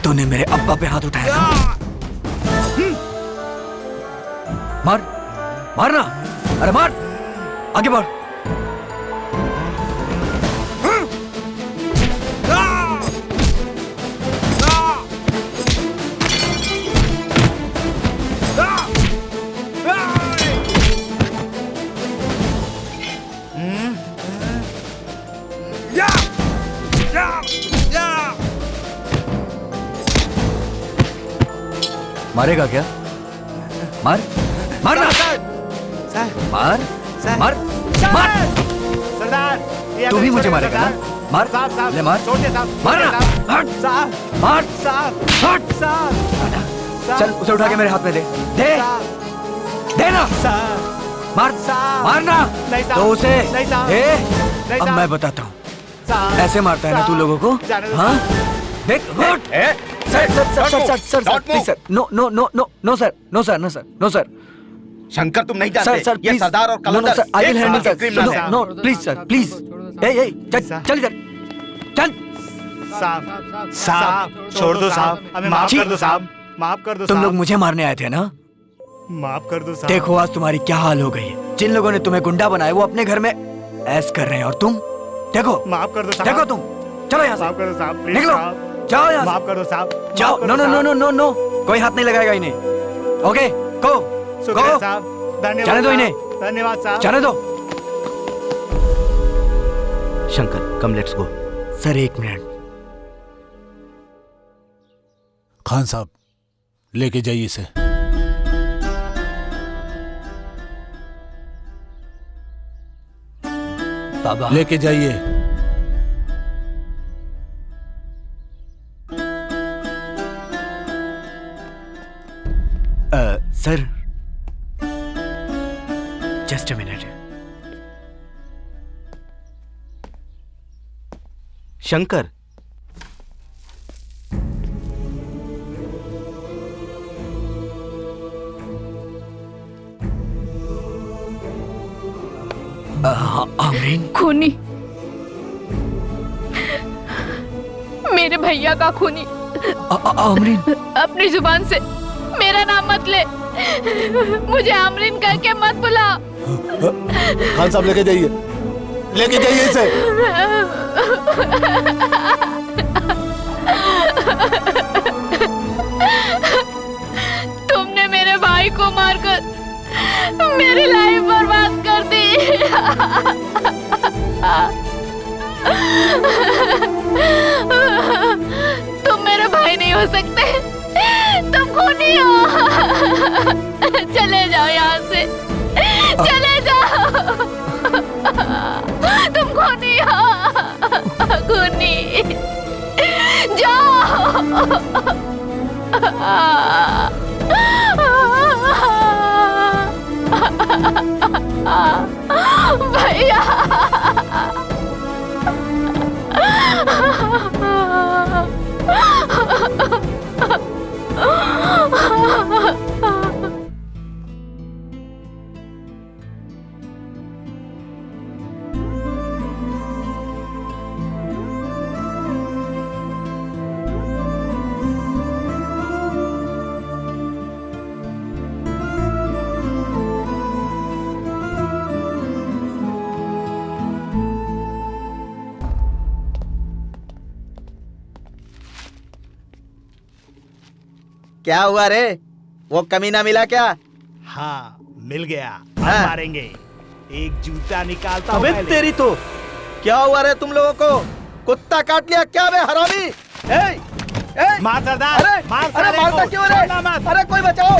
तूने मेरे अब्बा पे हाथ उठाया ना? मार, मारना। अरे मार, आगे बढ़। मारेगा क्या? मार, मारना। मार, मार, मार। सरदार तू भी मुझे मारेगा ना? मार, ले मार, मारना। हट, मार, हट। चल उसे उठा के मेरे हाथ में दे, दे, देना। मार, मारना। तो उसे दे। अब मैं बताता हूँ, ऐसे मारता है ना तू लोगों को? हाँ, देख। Sir, please sir, no sir. Shankar तुम नहीं जानते, सर, ये सरदार और कलंदर I will handle criminal sir. हैं। No please sir, please. चल इधर, चल। साहब छोड़ दो साहब, हमें माफ कर दो साहब, माफ कर दो। तुम लोग मुझे मारने आए थे ना? माफ कर दो साहब। देखो आज तुम्हारी क्या हाल हो गई है। जिन लोगों ने तुम्हें गुंडा बनाया वो अपने घर में ऐश कर रहे हैं, और तुम देखो। माफ कर दो साहब। देखो तुम, चलो यहाँ से। माफ कर दो साहब, प्लीज निकलो, जाओ यहाँ से। माफ कर दो साहब, जाओ। नो, कोई हाथ नहीं लगाएगा इन्हें। ओके, गो, शुक्रिया साहब, धन्यवाद। जाने दो इन्हें, धन्यवाद साहब, जाने दो। Shankar come let's go. Sir एक मिनट। खान साहब लेके जाइए इसे। बाबा लेके जाइए। Sir just a minute. Shankar Amreen खूनी, मेरे भैया का खूनी। आमरीन अपनी जुबान से मेरा नाम मत ले, मुझे आमरीन कह के मत बुला। खान साहब लेके जाइए, लेके जाइए इसे। तुमने मेरे भाई को मारकर मेरी लाइफ बर्बाद कर दी। तुम मेरे भाई नहीं हो सकते, तुम खूनी हो। चले जाओ यहाँ से, चले जाओ। तुम खूनी हो, खूनी। जाओ। भैया क्या हुआ रे? वो कमीना मिला क्या? हाँ मिल गया। हाँ। मारेंगे। एक जूता निकालता हूँ अबे पहले। तेरी तो क्या हुआ रे तुम लोगों को? कुत्ता काट लिया क्या बे हरामी? मार सरदार, अरे मार अरे साले मारता को, क्यों रे? छोड़ना मत। अरे कोई बचाओ।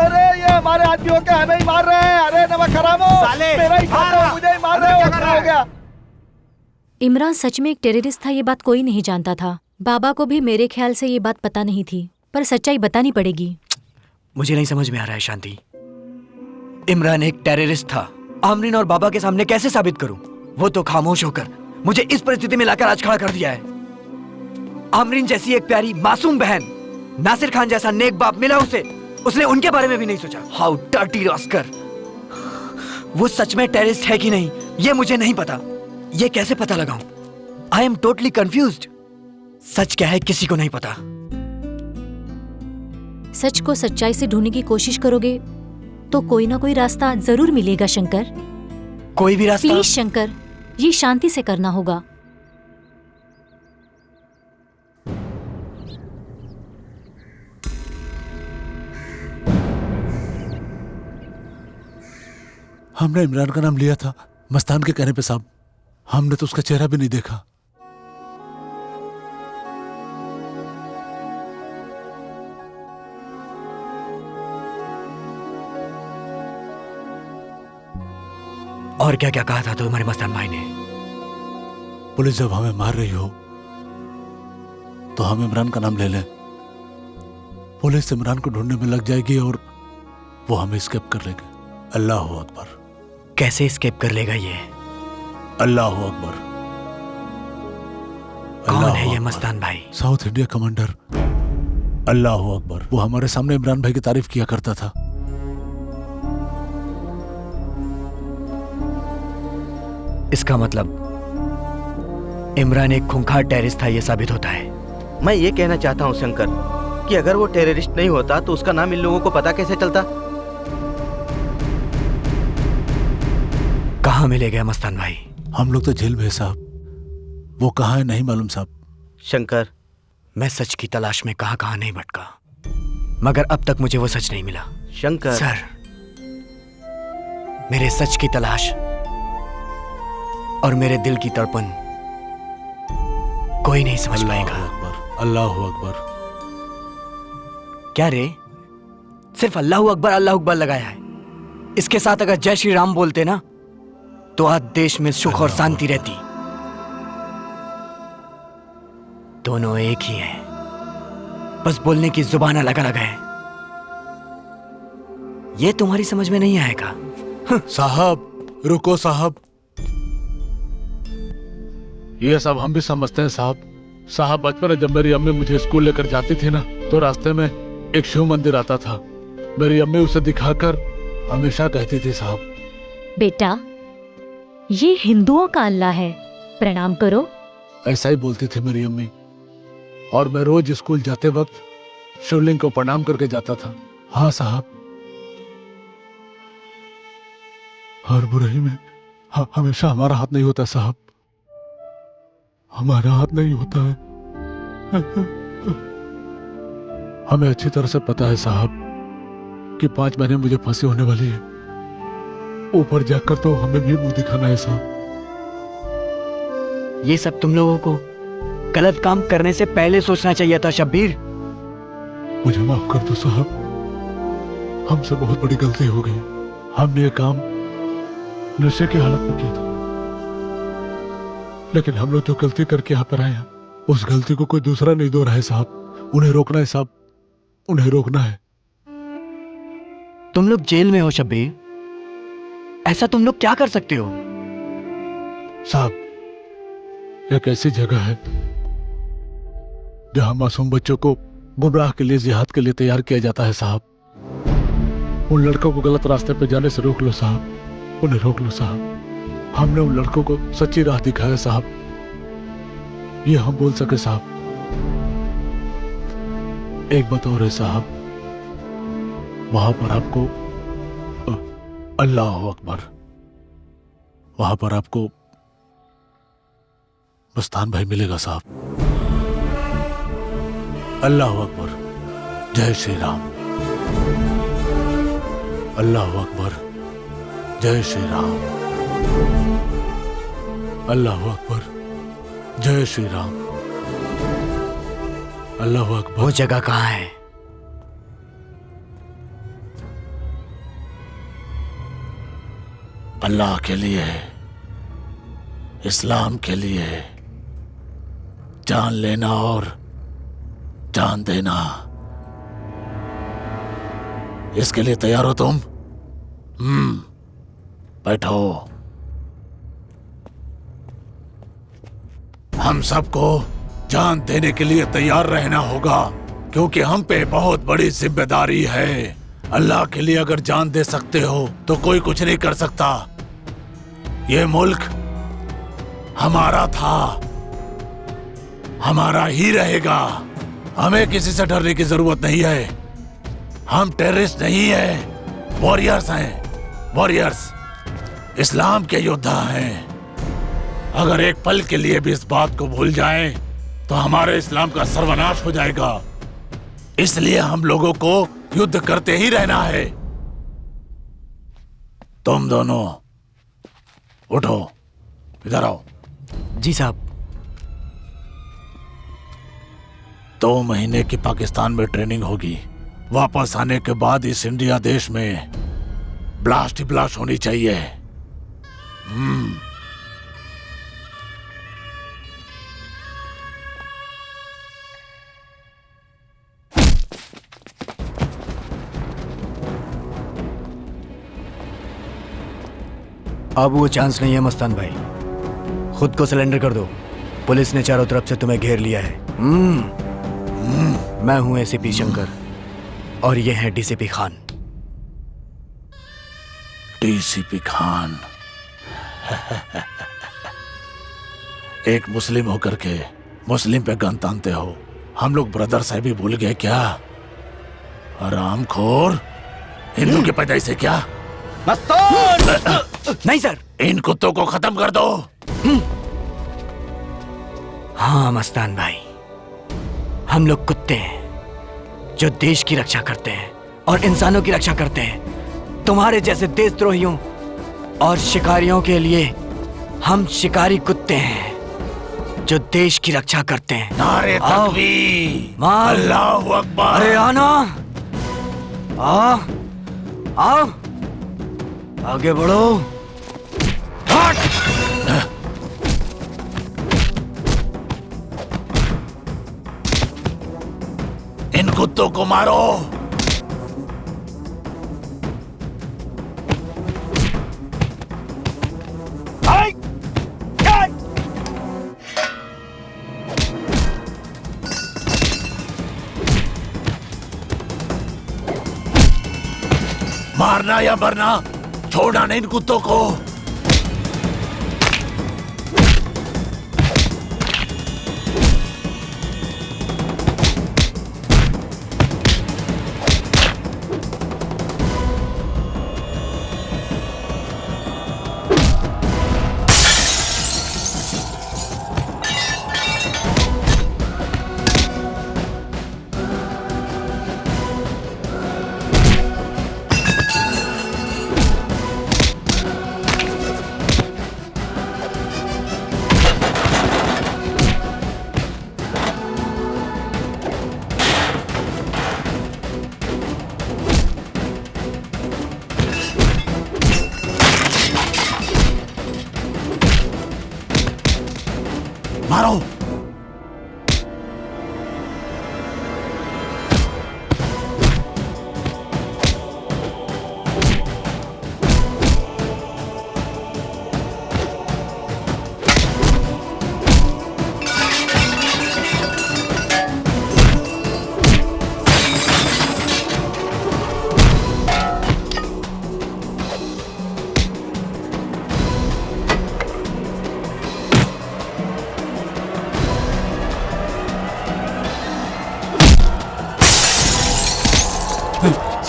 अरे ये हमारे आदमियों के हमें ही मार रहे हैं। अरे नमक हरामो, साले, मेरा ही मार खाता रहा। मुझे ही मार रहे हो। क्या कर रहा हो है? गया। इमरान सच में एक टेररिस्ट था, ये बात कोई नहीं जानता था। बाबा को भी मेरे ख्याल से ये बात पता नहीं थी, पर सच्चाई बतानी पड़ेगी। मुझे नहीं समझ में आ रहा है शांति। इमरान एक टेररिस्ट था, आमरीन और बाबा के सामने कैसे साबित करूं? वो तो खामोश होकर मुझे इस परिस्थिति में लाकर आज खड़ा कर दिया है। आमरीन जैसी एक प्यारी मासूम बहन, नासिर खान जैसा नेक बाप मिला उसे, उसने उनके बारे में भी नहीं सोचा। How dirty rascal. वो सच में टेररिस्ट है कि नहीं ये मुझे नहीं पता। ये कैसे पता लगाऊं? I am totally confused. सच क्या है किसी को नहीं पता। सच को सच्चाई से ढूंढने की कोशिश करोगे तो कोई ना कोई रास्ता जरूर मिलेगा शंकर। कोई भी रास्ता? प्लीज शंकर, ये शांति से करना होगा। हमने इमरान का नाम लिया था मस्तान के कहने पे साहब, हमने तो उसका चेहरा भी नहीं देखा। और क्या क्या कहा था तुम्हारे मस्तान भाई ने? पुलिस जब हमें मार रही हो तो हम इमरान का नाम ले लें। पुलिस इमरान को ढूंढने में लग जाएगी और वो हमें स्केप कर लेंगे। अल्लाह अकबर। कैसे स्केप कर लेगा ये? अल्लाह अकबर। कौन है ये मस्तान भाई? South India commander. अल्लाह अकबर। वो हमारे सामने इमरान भाई की तारीफ किया करता था। इसका मतलब इमरान एक खूंखार टेररिस्ट था, ये साबित होता है। मैं ये कहना चाहता हूँ शंकर कि अगर वो टेररिस्ट नहीं होता तो उसका नाम इन लोगों को पता कैसे चलता? कहाँ मिले गए मस्तान भाई? हम लोग तो जेल में है साहब, वो कहाँ है नहीं मालूम साहब। शंकर, मैं सच की तलाश में कहाँ कहाँ नहीं भटका, मगर अब तक मुझे वो सच नहीं मिला। शंकर सर, मेरे सच की तलाश और मेरे दिल की तड़पन कोई नहीं समझ पाएगा। अल्लाह अकबर। क्या रे, सिर्फ अल्लाह अकबर लगाया है? इसके साथ अगर जय श्री राम बोलते ना तो आज देश में सुख और शांति रहती। दोनों एक ही हैं, बस बोलने की जुबान अलग अलग है। ये तुम्हारी समझ में नहीं आएगा। साहब रुको साहब, ये सब हम भी समझते हैं साहब। साहब बचपन में जब मेरी अम्मी मुझे स्कूल लेकर जाती थी ना, तो रास्ते में एक शिव मंदिर आता था। मेरी अम्मी उसे दिखाकर हमेशा कहती थी साहब, बेटा ये हिंदुओं का अल्लाह है, प्रणाम करो। ऐसा ही बोलती थी मेरी अम्मी, और मैं रोज स्कूल जाते वक्त शिवलिंग को प्रणाम करके जाता था। हाँ साहब, हर बुराई में हमेशा हमारा हाथ नहीं होता साहब, हमारा हाथ नहीं होता है। हमें अच्छी तरह से पता है साहब कि 5 महीने मुझे फांसी होने वाली है। ऊपर जाकर तो हमें भी मुंह दिखाना है साहब। ये सब तुम लोगों को गलत काम करने से पहले सोचना चाहिए था शब्बीर। मुझे माफ कर दो साहब, हमसे बहुत बड़ी गलती हो गई। हमने ये काम नशे की हालत में किया था, लेकिन हम लोग जो गलती करके यहाँ पर आए हैं, उस गलती को कोई दूसरा नहीं दो रहा है साहब। उन्हें रोकना है साहब, उन्हें रोकना है। तुम लोग जेल में हो शब्बीर, ऐसा तुम लोग क्या कर सकते हो? साहब एक ऐसी जगह है जहां मासूम बच्चों को गुमराह के लिए, जिहाद के लिए तैयार किया जाता है साहब। उन लड़कों को गलत रास्ते पे जाने से रोक लो साहब, उन्हें रोक लो साहब। हमने उन लड़कों को सच्ची राह दिखाया साहब, ये हम बोल सके साहब। एक बात और है साहब, वहां पर आपको अल्लाह अकबर, वहां पर आपको मस्तान भाई मिलेगा साहब। अल्लाह अकबर, जय श्री राम। अल्लाह अकबर, जय श्री राम। अल्लाह अकबर, जय श्री राम। अल्लाह अकबर। वो जगह कहाँ है? अल्लाह के लिए, इस्लाम के लिए जान लेना और जान देना, इसके लिए तैयार हो तुम? बैठो। हम सबको जान देने के लिए तैयार रहना होगा, क्योंकि हम पे बहुत बड़ी जिम्मेदारी है। अल्लाह के लिए अगर जान दे सकते हो तो कोई कुछ नहीं कर सकता। ये मुल्क हमारा था, हमारा ही रहेगा। हमें किसी से डरने की जरूरत नहीं है। हम टेररिस्ट नहीं है, वॉरियर्स हैं। वॉरियर्स इस्लाम के योद्धा हैं। अगर एक पल के लिए भी इस बात को भूल जाएं, तो हमारे इस्लाम का सर्वनाश हो जाएगा। इसलिए हम लोगों को युद्ध करते ही रहना है। तुम दोनों उठो, इधर आओ। जी साहब। 2 महीने की पाकिस्तान में ट्रेनिंग होगी। वापस आने के बाद इस इंडिया देश में ब्लास्ट ही ब्लास्ट होनी चाहिए। अब वो चांस नहीं है मस्तान भाई, खुद को सरेंडर कर दो। पुलिस ने चारों तरफ से तुम्हें घेर लिया है। मैं हूं एसीपी शंकर और ये है डीसीपी खान। डीसीपी खान। एक मुस्लिम होकर के मुस्लिम पे गन तानते हो। हम लोग ब्रदर साहब भी भूल गए क्या? हरामखोर, हिंदू की पैदाइश से क्या? नहीं सर, इन कुत्तों को खत्म कर दो। हाँ मस्तान भाई, हम लोग कुत्ते हैं जो देश की रक्षा करते हैं और इंसानों की रक्षा करते हैं। तुम्हारे जैसे देशद्रोहियों और शिकारियों के लिए हम शिकारी कुत्ते हैं जो देश की रक्षा करते हैं। नारे तकबीर, मार। अल्लाहू अकबर। अरे आना, आओ आओ, आगे बढ़ो। इन कुत्तों को मारो। मारना या मरना, छोड़ना नहीं इन कुत्तों को। मारो।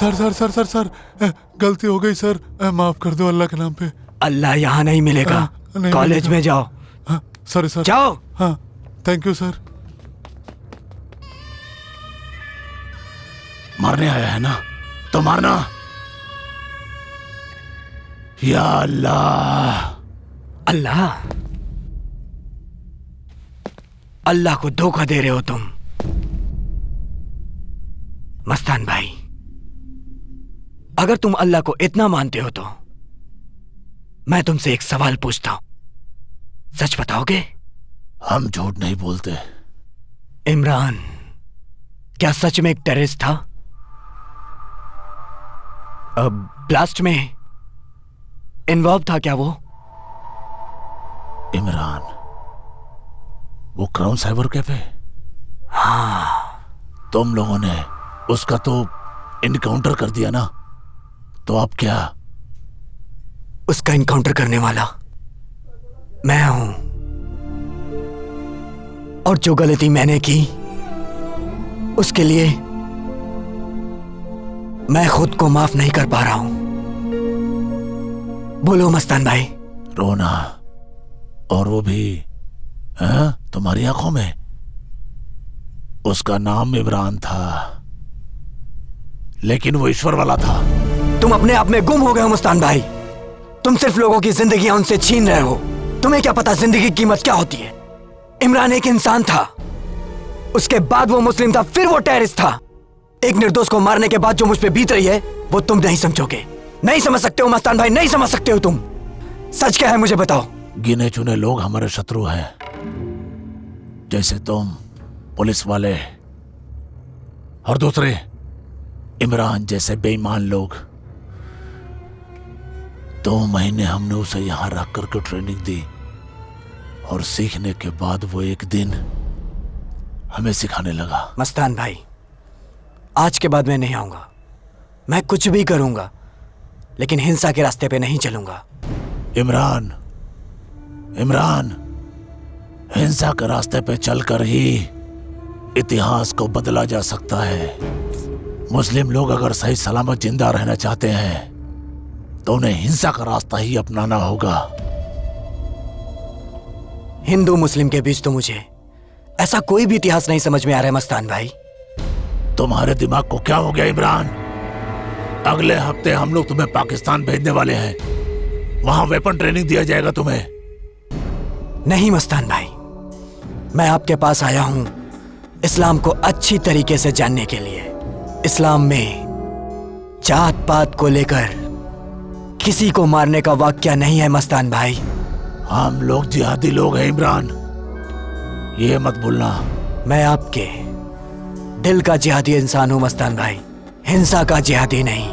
Sir sir sir sir sir गलती हो गई सर, माफ कर दो अल्लाह के नाम पे। अल्लाह यहाँ नहीं मिलेगा, कॉलेज में जाओ। Sorry sir. जाओ। हाँ थैंक यू सर। मारने आया है ना तो मारना। या अल्लाह। अल्लाह, अल्लाह को धोखा दे रहे हो तुम। मस्तान भाई, अगर तुम अल्लाह को इतना मानते हो तो मैं तुमसे एक सवाल पूछता हूं, सच बताओगे? हम झूठ नहीं बोलते। इमरान क्या सच में एक टेररिस्ट था? ब्लास्ट में इन्वॉल्व था क्या वो? इमरान वो क्राउन साइबर कैफे? हाँ। तुम लोगों ने उसका तो इनकाउंटर कर दिया ना, तो अब क्या? उसका इनकाउंटर करने वाला मैं हूं, और जो गलती मैंने की उसके लिए मैं खुद को माफ नहीं कर पा रहा हूं। बोलो मस्तान भाई। रोना, और वो भी तुम्हारी आंखों में? उसका नाम इमरान था, लेकिन वो ईश्वर वाला था। तुम अपने आप में गुम हो गए हो मस्तान भाई। तुम सिर्फ लोगों की जिंदगियां उनसे छीन रहे हो। तुम्हें क्या पता जिंदगी की कीमत क्या होती है? इमरान एक इंसान था, उसके बाद वो मुस्लिम था, फिर वो टेररिस्ट था। एक निर्दोष को मारने के बाद जो मुझ पे बीत रही है वो तुम नहीं समझोगे। नहीं समझ सकते हो मस्तान भाई, नहीं समझ सकते हो तुम। सच क्या है मुझे बताओ। गिने चुने लोग हमारे शत्रु हैं, जैसे तुम, पुलिस वाले, और दूसरे इमरान जैसे बेईमान लोग। 2 महीने हमने उसे यहां रख करके ट्रेनिंग दी, और सीखने के बाद वो एक दिन हमें सिखाने लगा। मस्तान भाई, आज के बाद मैं नहीं आऊंगा। मैं कुछ भी करूंगा, लेकिन हिंसा के रास्ते पे नहीं चलूंगा। इमरान, इमरान, हिंसा के रास्ते पे चलकर ही इतिहास को बदला जा सकता है। मुस्लिम लोग अगर सही सलामत जिंदा रहना चाहते हैं तो उन्हें हिंसा का रास्ता ही अपनाना होगा। हिंदू मुस्लिम के बीच तो मुझे ऐसा कोई भी इतिहास नहीं समझ में आ रहा है मस्तान भाई। तुम्हारे दिमाग को क्या हो गया इमरान? अगले हफ्ते हम लोग तुम्हें पाकिस्तान भेजने वाले हैं। वहां वेपन ट्रेनिंग दिया जाएगा तुम्हें। नहीं मस्तान भाई, मैं आपके पास आया हूं इस्लाम को अच्छी तरीके से जानने के लिए। इस्लाम में जात पात को लेकर किसी को मारने का वाक्या नहीं है मस्तान भाई। हम लोग जिहादी लोग हैं इमरान, ये मत भूलना। मैं आपके दिल का जिहादी इंसान हूं मस्तान भाई, हिंसा का जिहादी नहीं।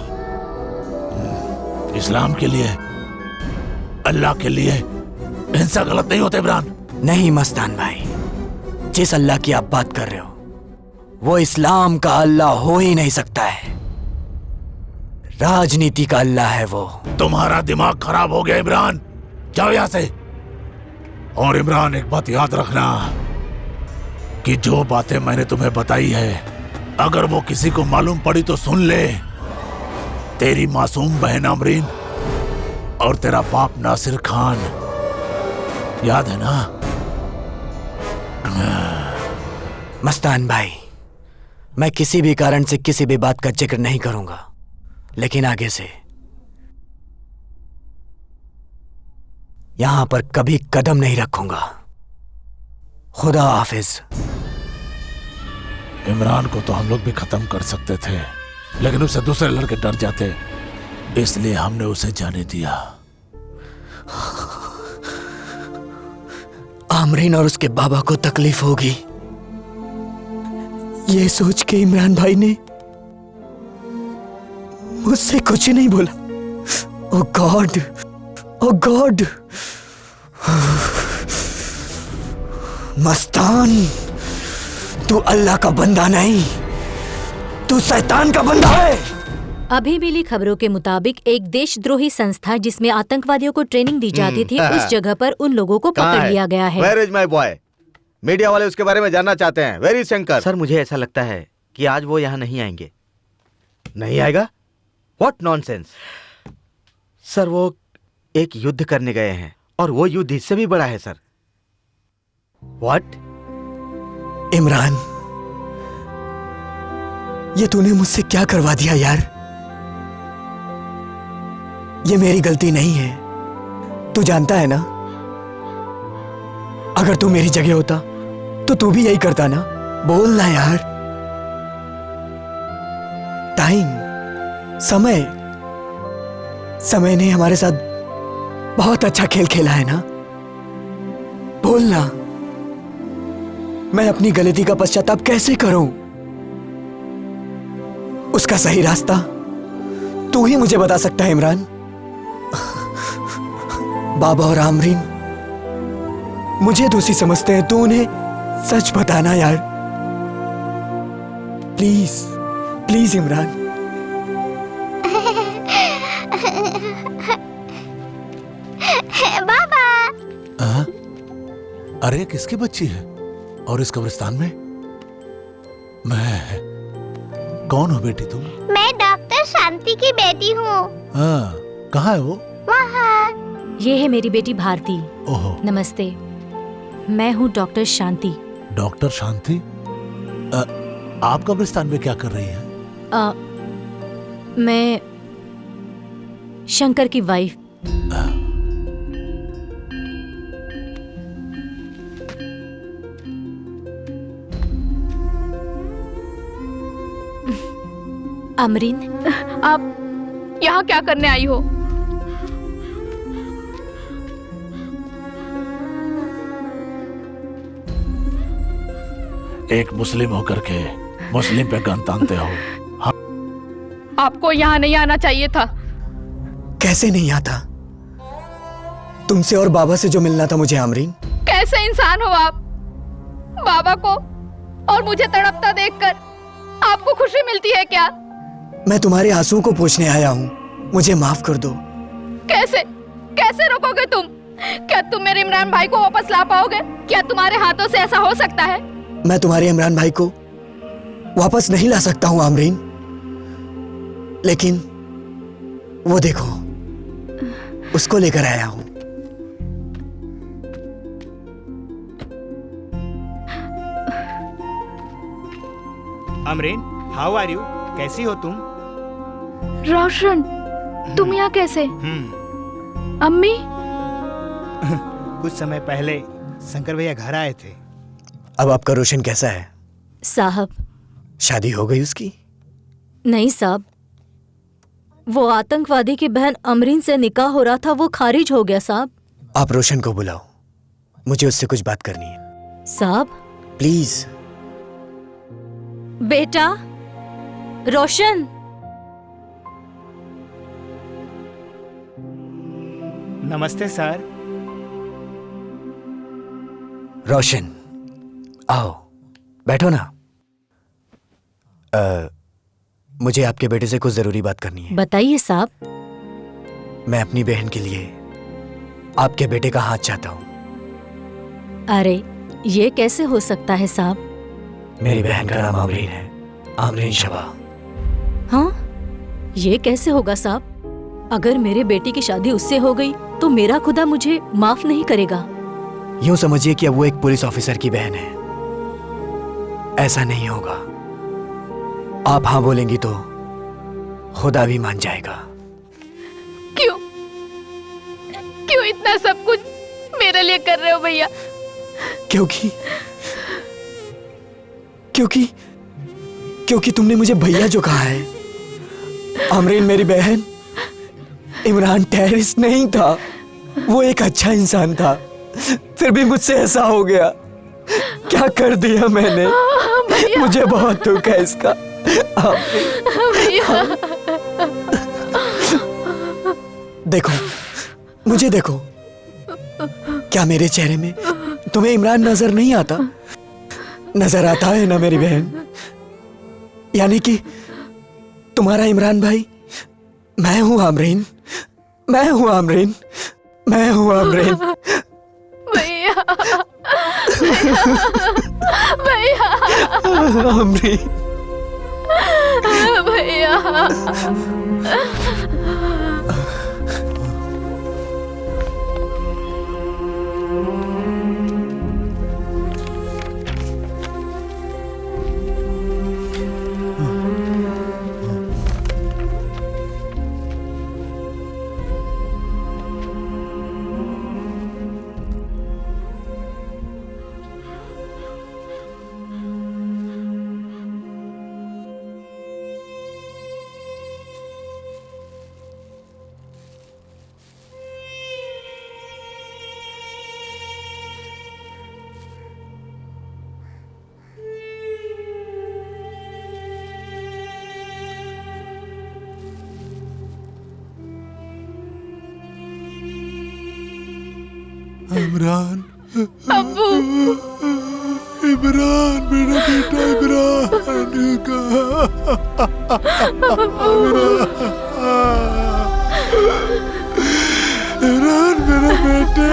इस्लाम के लिए, अल्लाह के लिए हिंसा गलत नहीं होते इमरान। नहीं मस्तान भाई, जिस अल्लाह की आप बात कर रहे हो वो इस्लाम का अल्लाह हो ही नहीं सकता है, राजनीति का अल्लाह है वो। तुम्हारा दिमाग खराब हो गया इमरान, जाओ यहां से। और इमरान एक बात याद रखना कि जो बातें मैंने तुम्हें बताई है अगर वो किसी को मालूम पड़ी तो सुन ले। तेरी मासूम बहन अमरीन और तेरा बाप नासिर खान, याद है ना? मस्तान भाई, मैं किसी भी कारण से किसी भी बात का जिक्र नहीं करूंगा, लेकिन आगे से यहां पर कभी कदम नहीं रखूंगा। खुदा हाफिज। इमरान को तो हम लोग भी खत्म कर सकते थे, लेकिन उससे दूसरे लड़के डर जाते, इसलिए हमने उसे जाने दिया। आमरीन और उसके बाबा को तकलीफ होगी, ये सोच के इमरान भाई ने मुझसे कुछ नहीं बोला। ओ गॉड, ओ गॉड। मस्तान, तू अल्लाह का बंदा नहीं, तू शैतान का बंदा है। अभी मिली खबरों के मुताबिक एक देशद्रोही संस्था जिसमें आतंकवादियों को ट्रेनिंग दी जाती थी, उस जगह पर उन लोगों को पकड़ लिया गया है। Where is my boy? Media वाले उसके बारे में जानना चाहते हैं। Where is Shankar? सर, मुझे ऐसा लगता है कि आज वो यहाँ नहीं आएंगे। नहीं आएगा? What nonsense? सर, वो एक युद्ध करने गए हैं और वो युद्ध इससे भी बड़ा है सर। What? इमरान, ये तूने मुझसे क्या करवा दिया यार? ये मेरी गलती नहीं है, तू जानता है ना। अगर तू मेरी जगह होता तो तू भी यही करता ना। बोल ना यार। टाइम, समय ने हमारे साथ बहुत अच्छा खेल खेला है ना। बोल ना, मैं अपनी गलती का पश्चाताप कैसे करूं? उसका सही रास्ता तू ही मुझे बता सकता है इमरान। बाबा और आमरीन मुझे दोषी समझते हैं, तू उन्हें सच बताना यार। Please please Imran. बाबा। अरे किसकी बच्ची है और इस कब्रिस्तान में? मैं कौन हो बेटी तुम? मैं डॉक्टर शांति की बेटी हूँ। हाँ, कहाँ है वो? वहाँ। ये है मेरी बेटी भारती। ओहो। नमस्ते, मैं हूँ डॉक्टर शांति। डॉक्टर शांति? आप कब्रिस्तान में क्या कर रही हैं? मैं शंकर की वाइफ। अमरीन, आप यहाँ क्या करने आई हो? एक मुस्लिम होकर के मुस्लिम पे गन तानते हो। आपको यहाँ नहीं आना चाहिए था। कैसे नहीं आता? तुमसे और बाबा से जो मिलना था मुझे आमरीन। कैसे इंसान हो आप? बाबा को और मुझे तड़पता देखकर आपको खुशी मिलती है क्या? मैं तुम्हारे आंसुओं को पोंछने आया हूँ, मुझे माफ कर दो। कैसे कैसे रोकोगे तुम? क्या तुम मेरे इमरान भाई को वापस ला पाओगे? क्या तुम्हारे हाथों से ऐसा हो सकता है? मैं तुम्हारे इमरान भाई को वापस नहीं ला सकता हूँ आमरीन, लेकिन वो देखो, उसको लेकर आया हूँ। Amreen, how are you? कैसी हो तुम? रोशन, तुम यहाँ कैसे? अम्मी? कुछ समय पहले शंकर भैया घर आए थे। अब आपका रोशन कैसा है? साहब, शादी हो गई उसकी? नहीं साहब, वो आतंकवादी की बहन अमरीन से निकाह हो रहा था, वो खारिज हो गया साहब। आप रोशन को बुलाओ, मुझे उससे कुछ बात करनी है। साहब प्लीज। बेटा रोशन। नमस्ते सर। रोशन आओ, बैठो ना। मुझे आपके बेटे से कुछ जरूरी बात करनी है। बताइए साहब। मैं अपनी बहन के लिए आपके बेटे का हाथ चाहता हूँ। अरे ये कैसे हो सकता है साहब? मेरी बहन का नाम आमरीन है, आमरीन शबा। हाँ, ये कैसे होगा साहब? अगर मेरे बेटी की शादी उससे हो गई तो मेरा खुदा मुझे माफ नहीं करेगा। यूं समझिए कि अब वो एक पुलिस ऑफिसर की बहन है। ऐसा नहीं होगा। आप हाँ बोलेंगी तो खुदा भी मान जाएगा। क्यों क्यों इतना सब कुछ मेरे लिए कर रहे हो भैया? क्योंकि क्योंकि क्योंकि तुमने मुझे भैया जो कहा है। अमरीन मेरी बहन, इमरान टेररिस्ट नहीं था, वो एक अच्छा इंसान था। फिर भी मुझसे ऐसा हो गया। क्या कर दिया मैंने? मुझे बहुत दुख है इसका। देखो, मुझे देखो। क्या मेरे चेहरे में तुम्हें इमरान नजर नहीं आता? नजर आता है ना मेरी बहन? यानी कि तुम्हारा इमरान भाई मैं हूं आमरीन, मैं हूं आमरीन, मैं हूं आमरीन। भैया भैया आमरीन भैया। इमरान, अब्बू, इमरान मेरा बेटा, इमरान इमरान मेरा बेटा।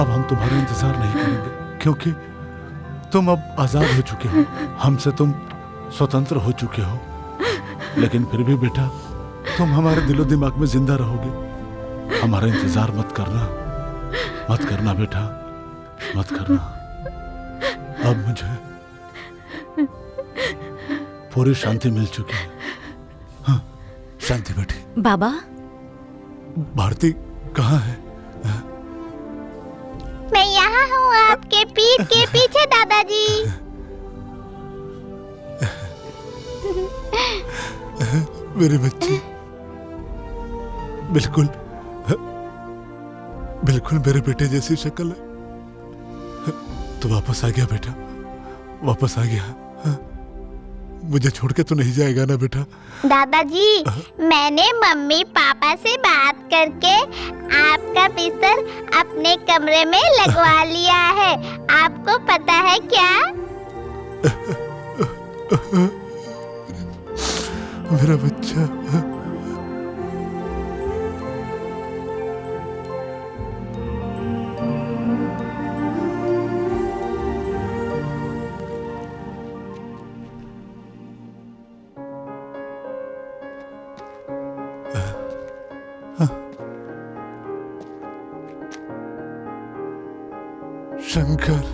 अब हम तुम्हारा इंतजार नहीं करेंगे, क्योंकि तुम अब आजाद हो चुके हो, हमसे तुम स्वतंत्र हो चुके हो। लेकिन फिर भी बेटा, तुम हमारे दिलो दिमाग में जिंदा रहोगे। हमारा इंतजार मत करना, मत करना बेटा, मत करना। अब मुझे पूरी शांति मिल चुकी है। हाँ, शांति बेटी। बाबा, भारती कहाँ है? मैं यहाँ हूँ आपके पीठ के पीछे दादाजी। मेरे बच्चे, बिल्कुल बिल्कुल मेरे बेटे जैसी शक्ल है। तो वापस आ गया बेटा, वापस आ गया। मुझे छोड़ के तो नहीं जाएगा ना बेटा? दादाजी, मैंने मम्मी पापा से बात करके आपका बिस्तर अपने कमरे में लगवा लिया है। आपको पता है क्या? मेरा बच्चा। शंकर।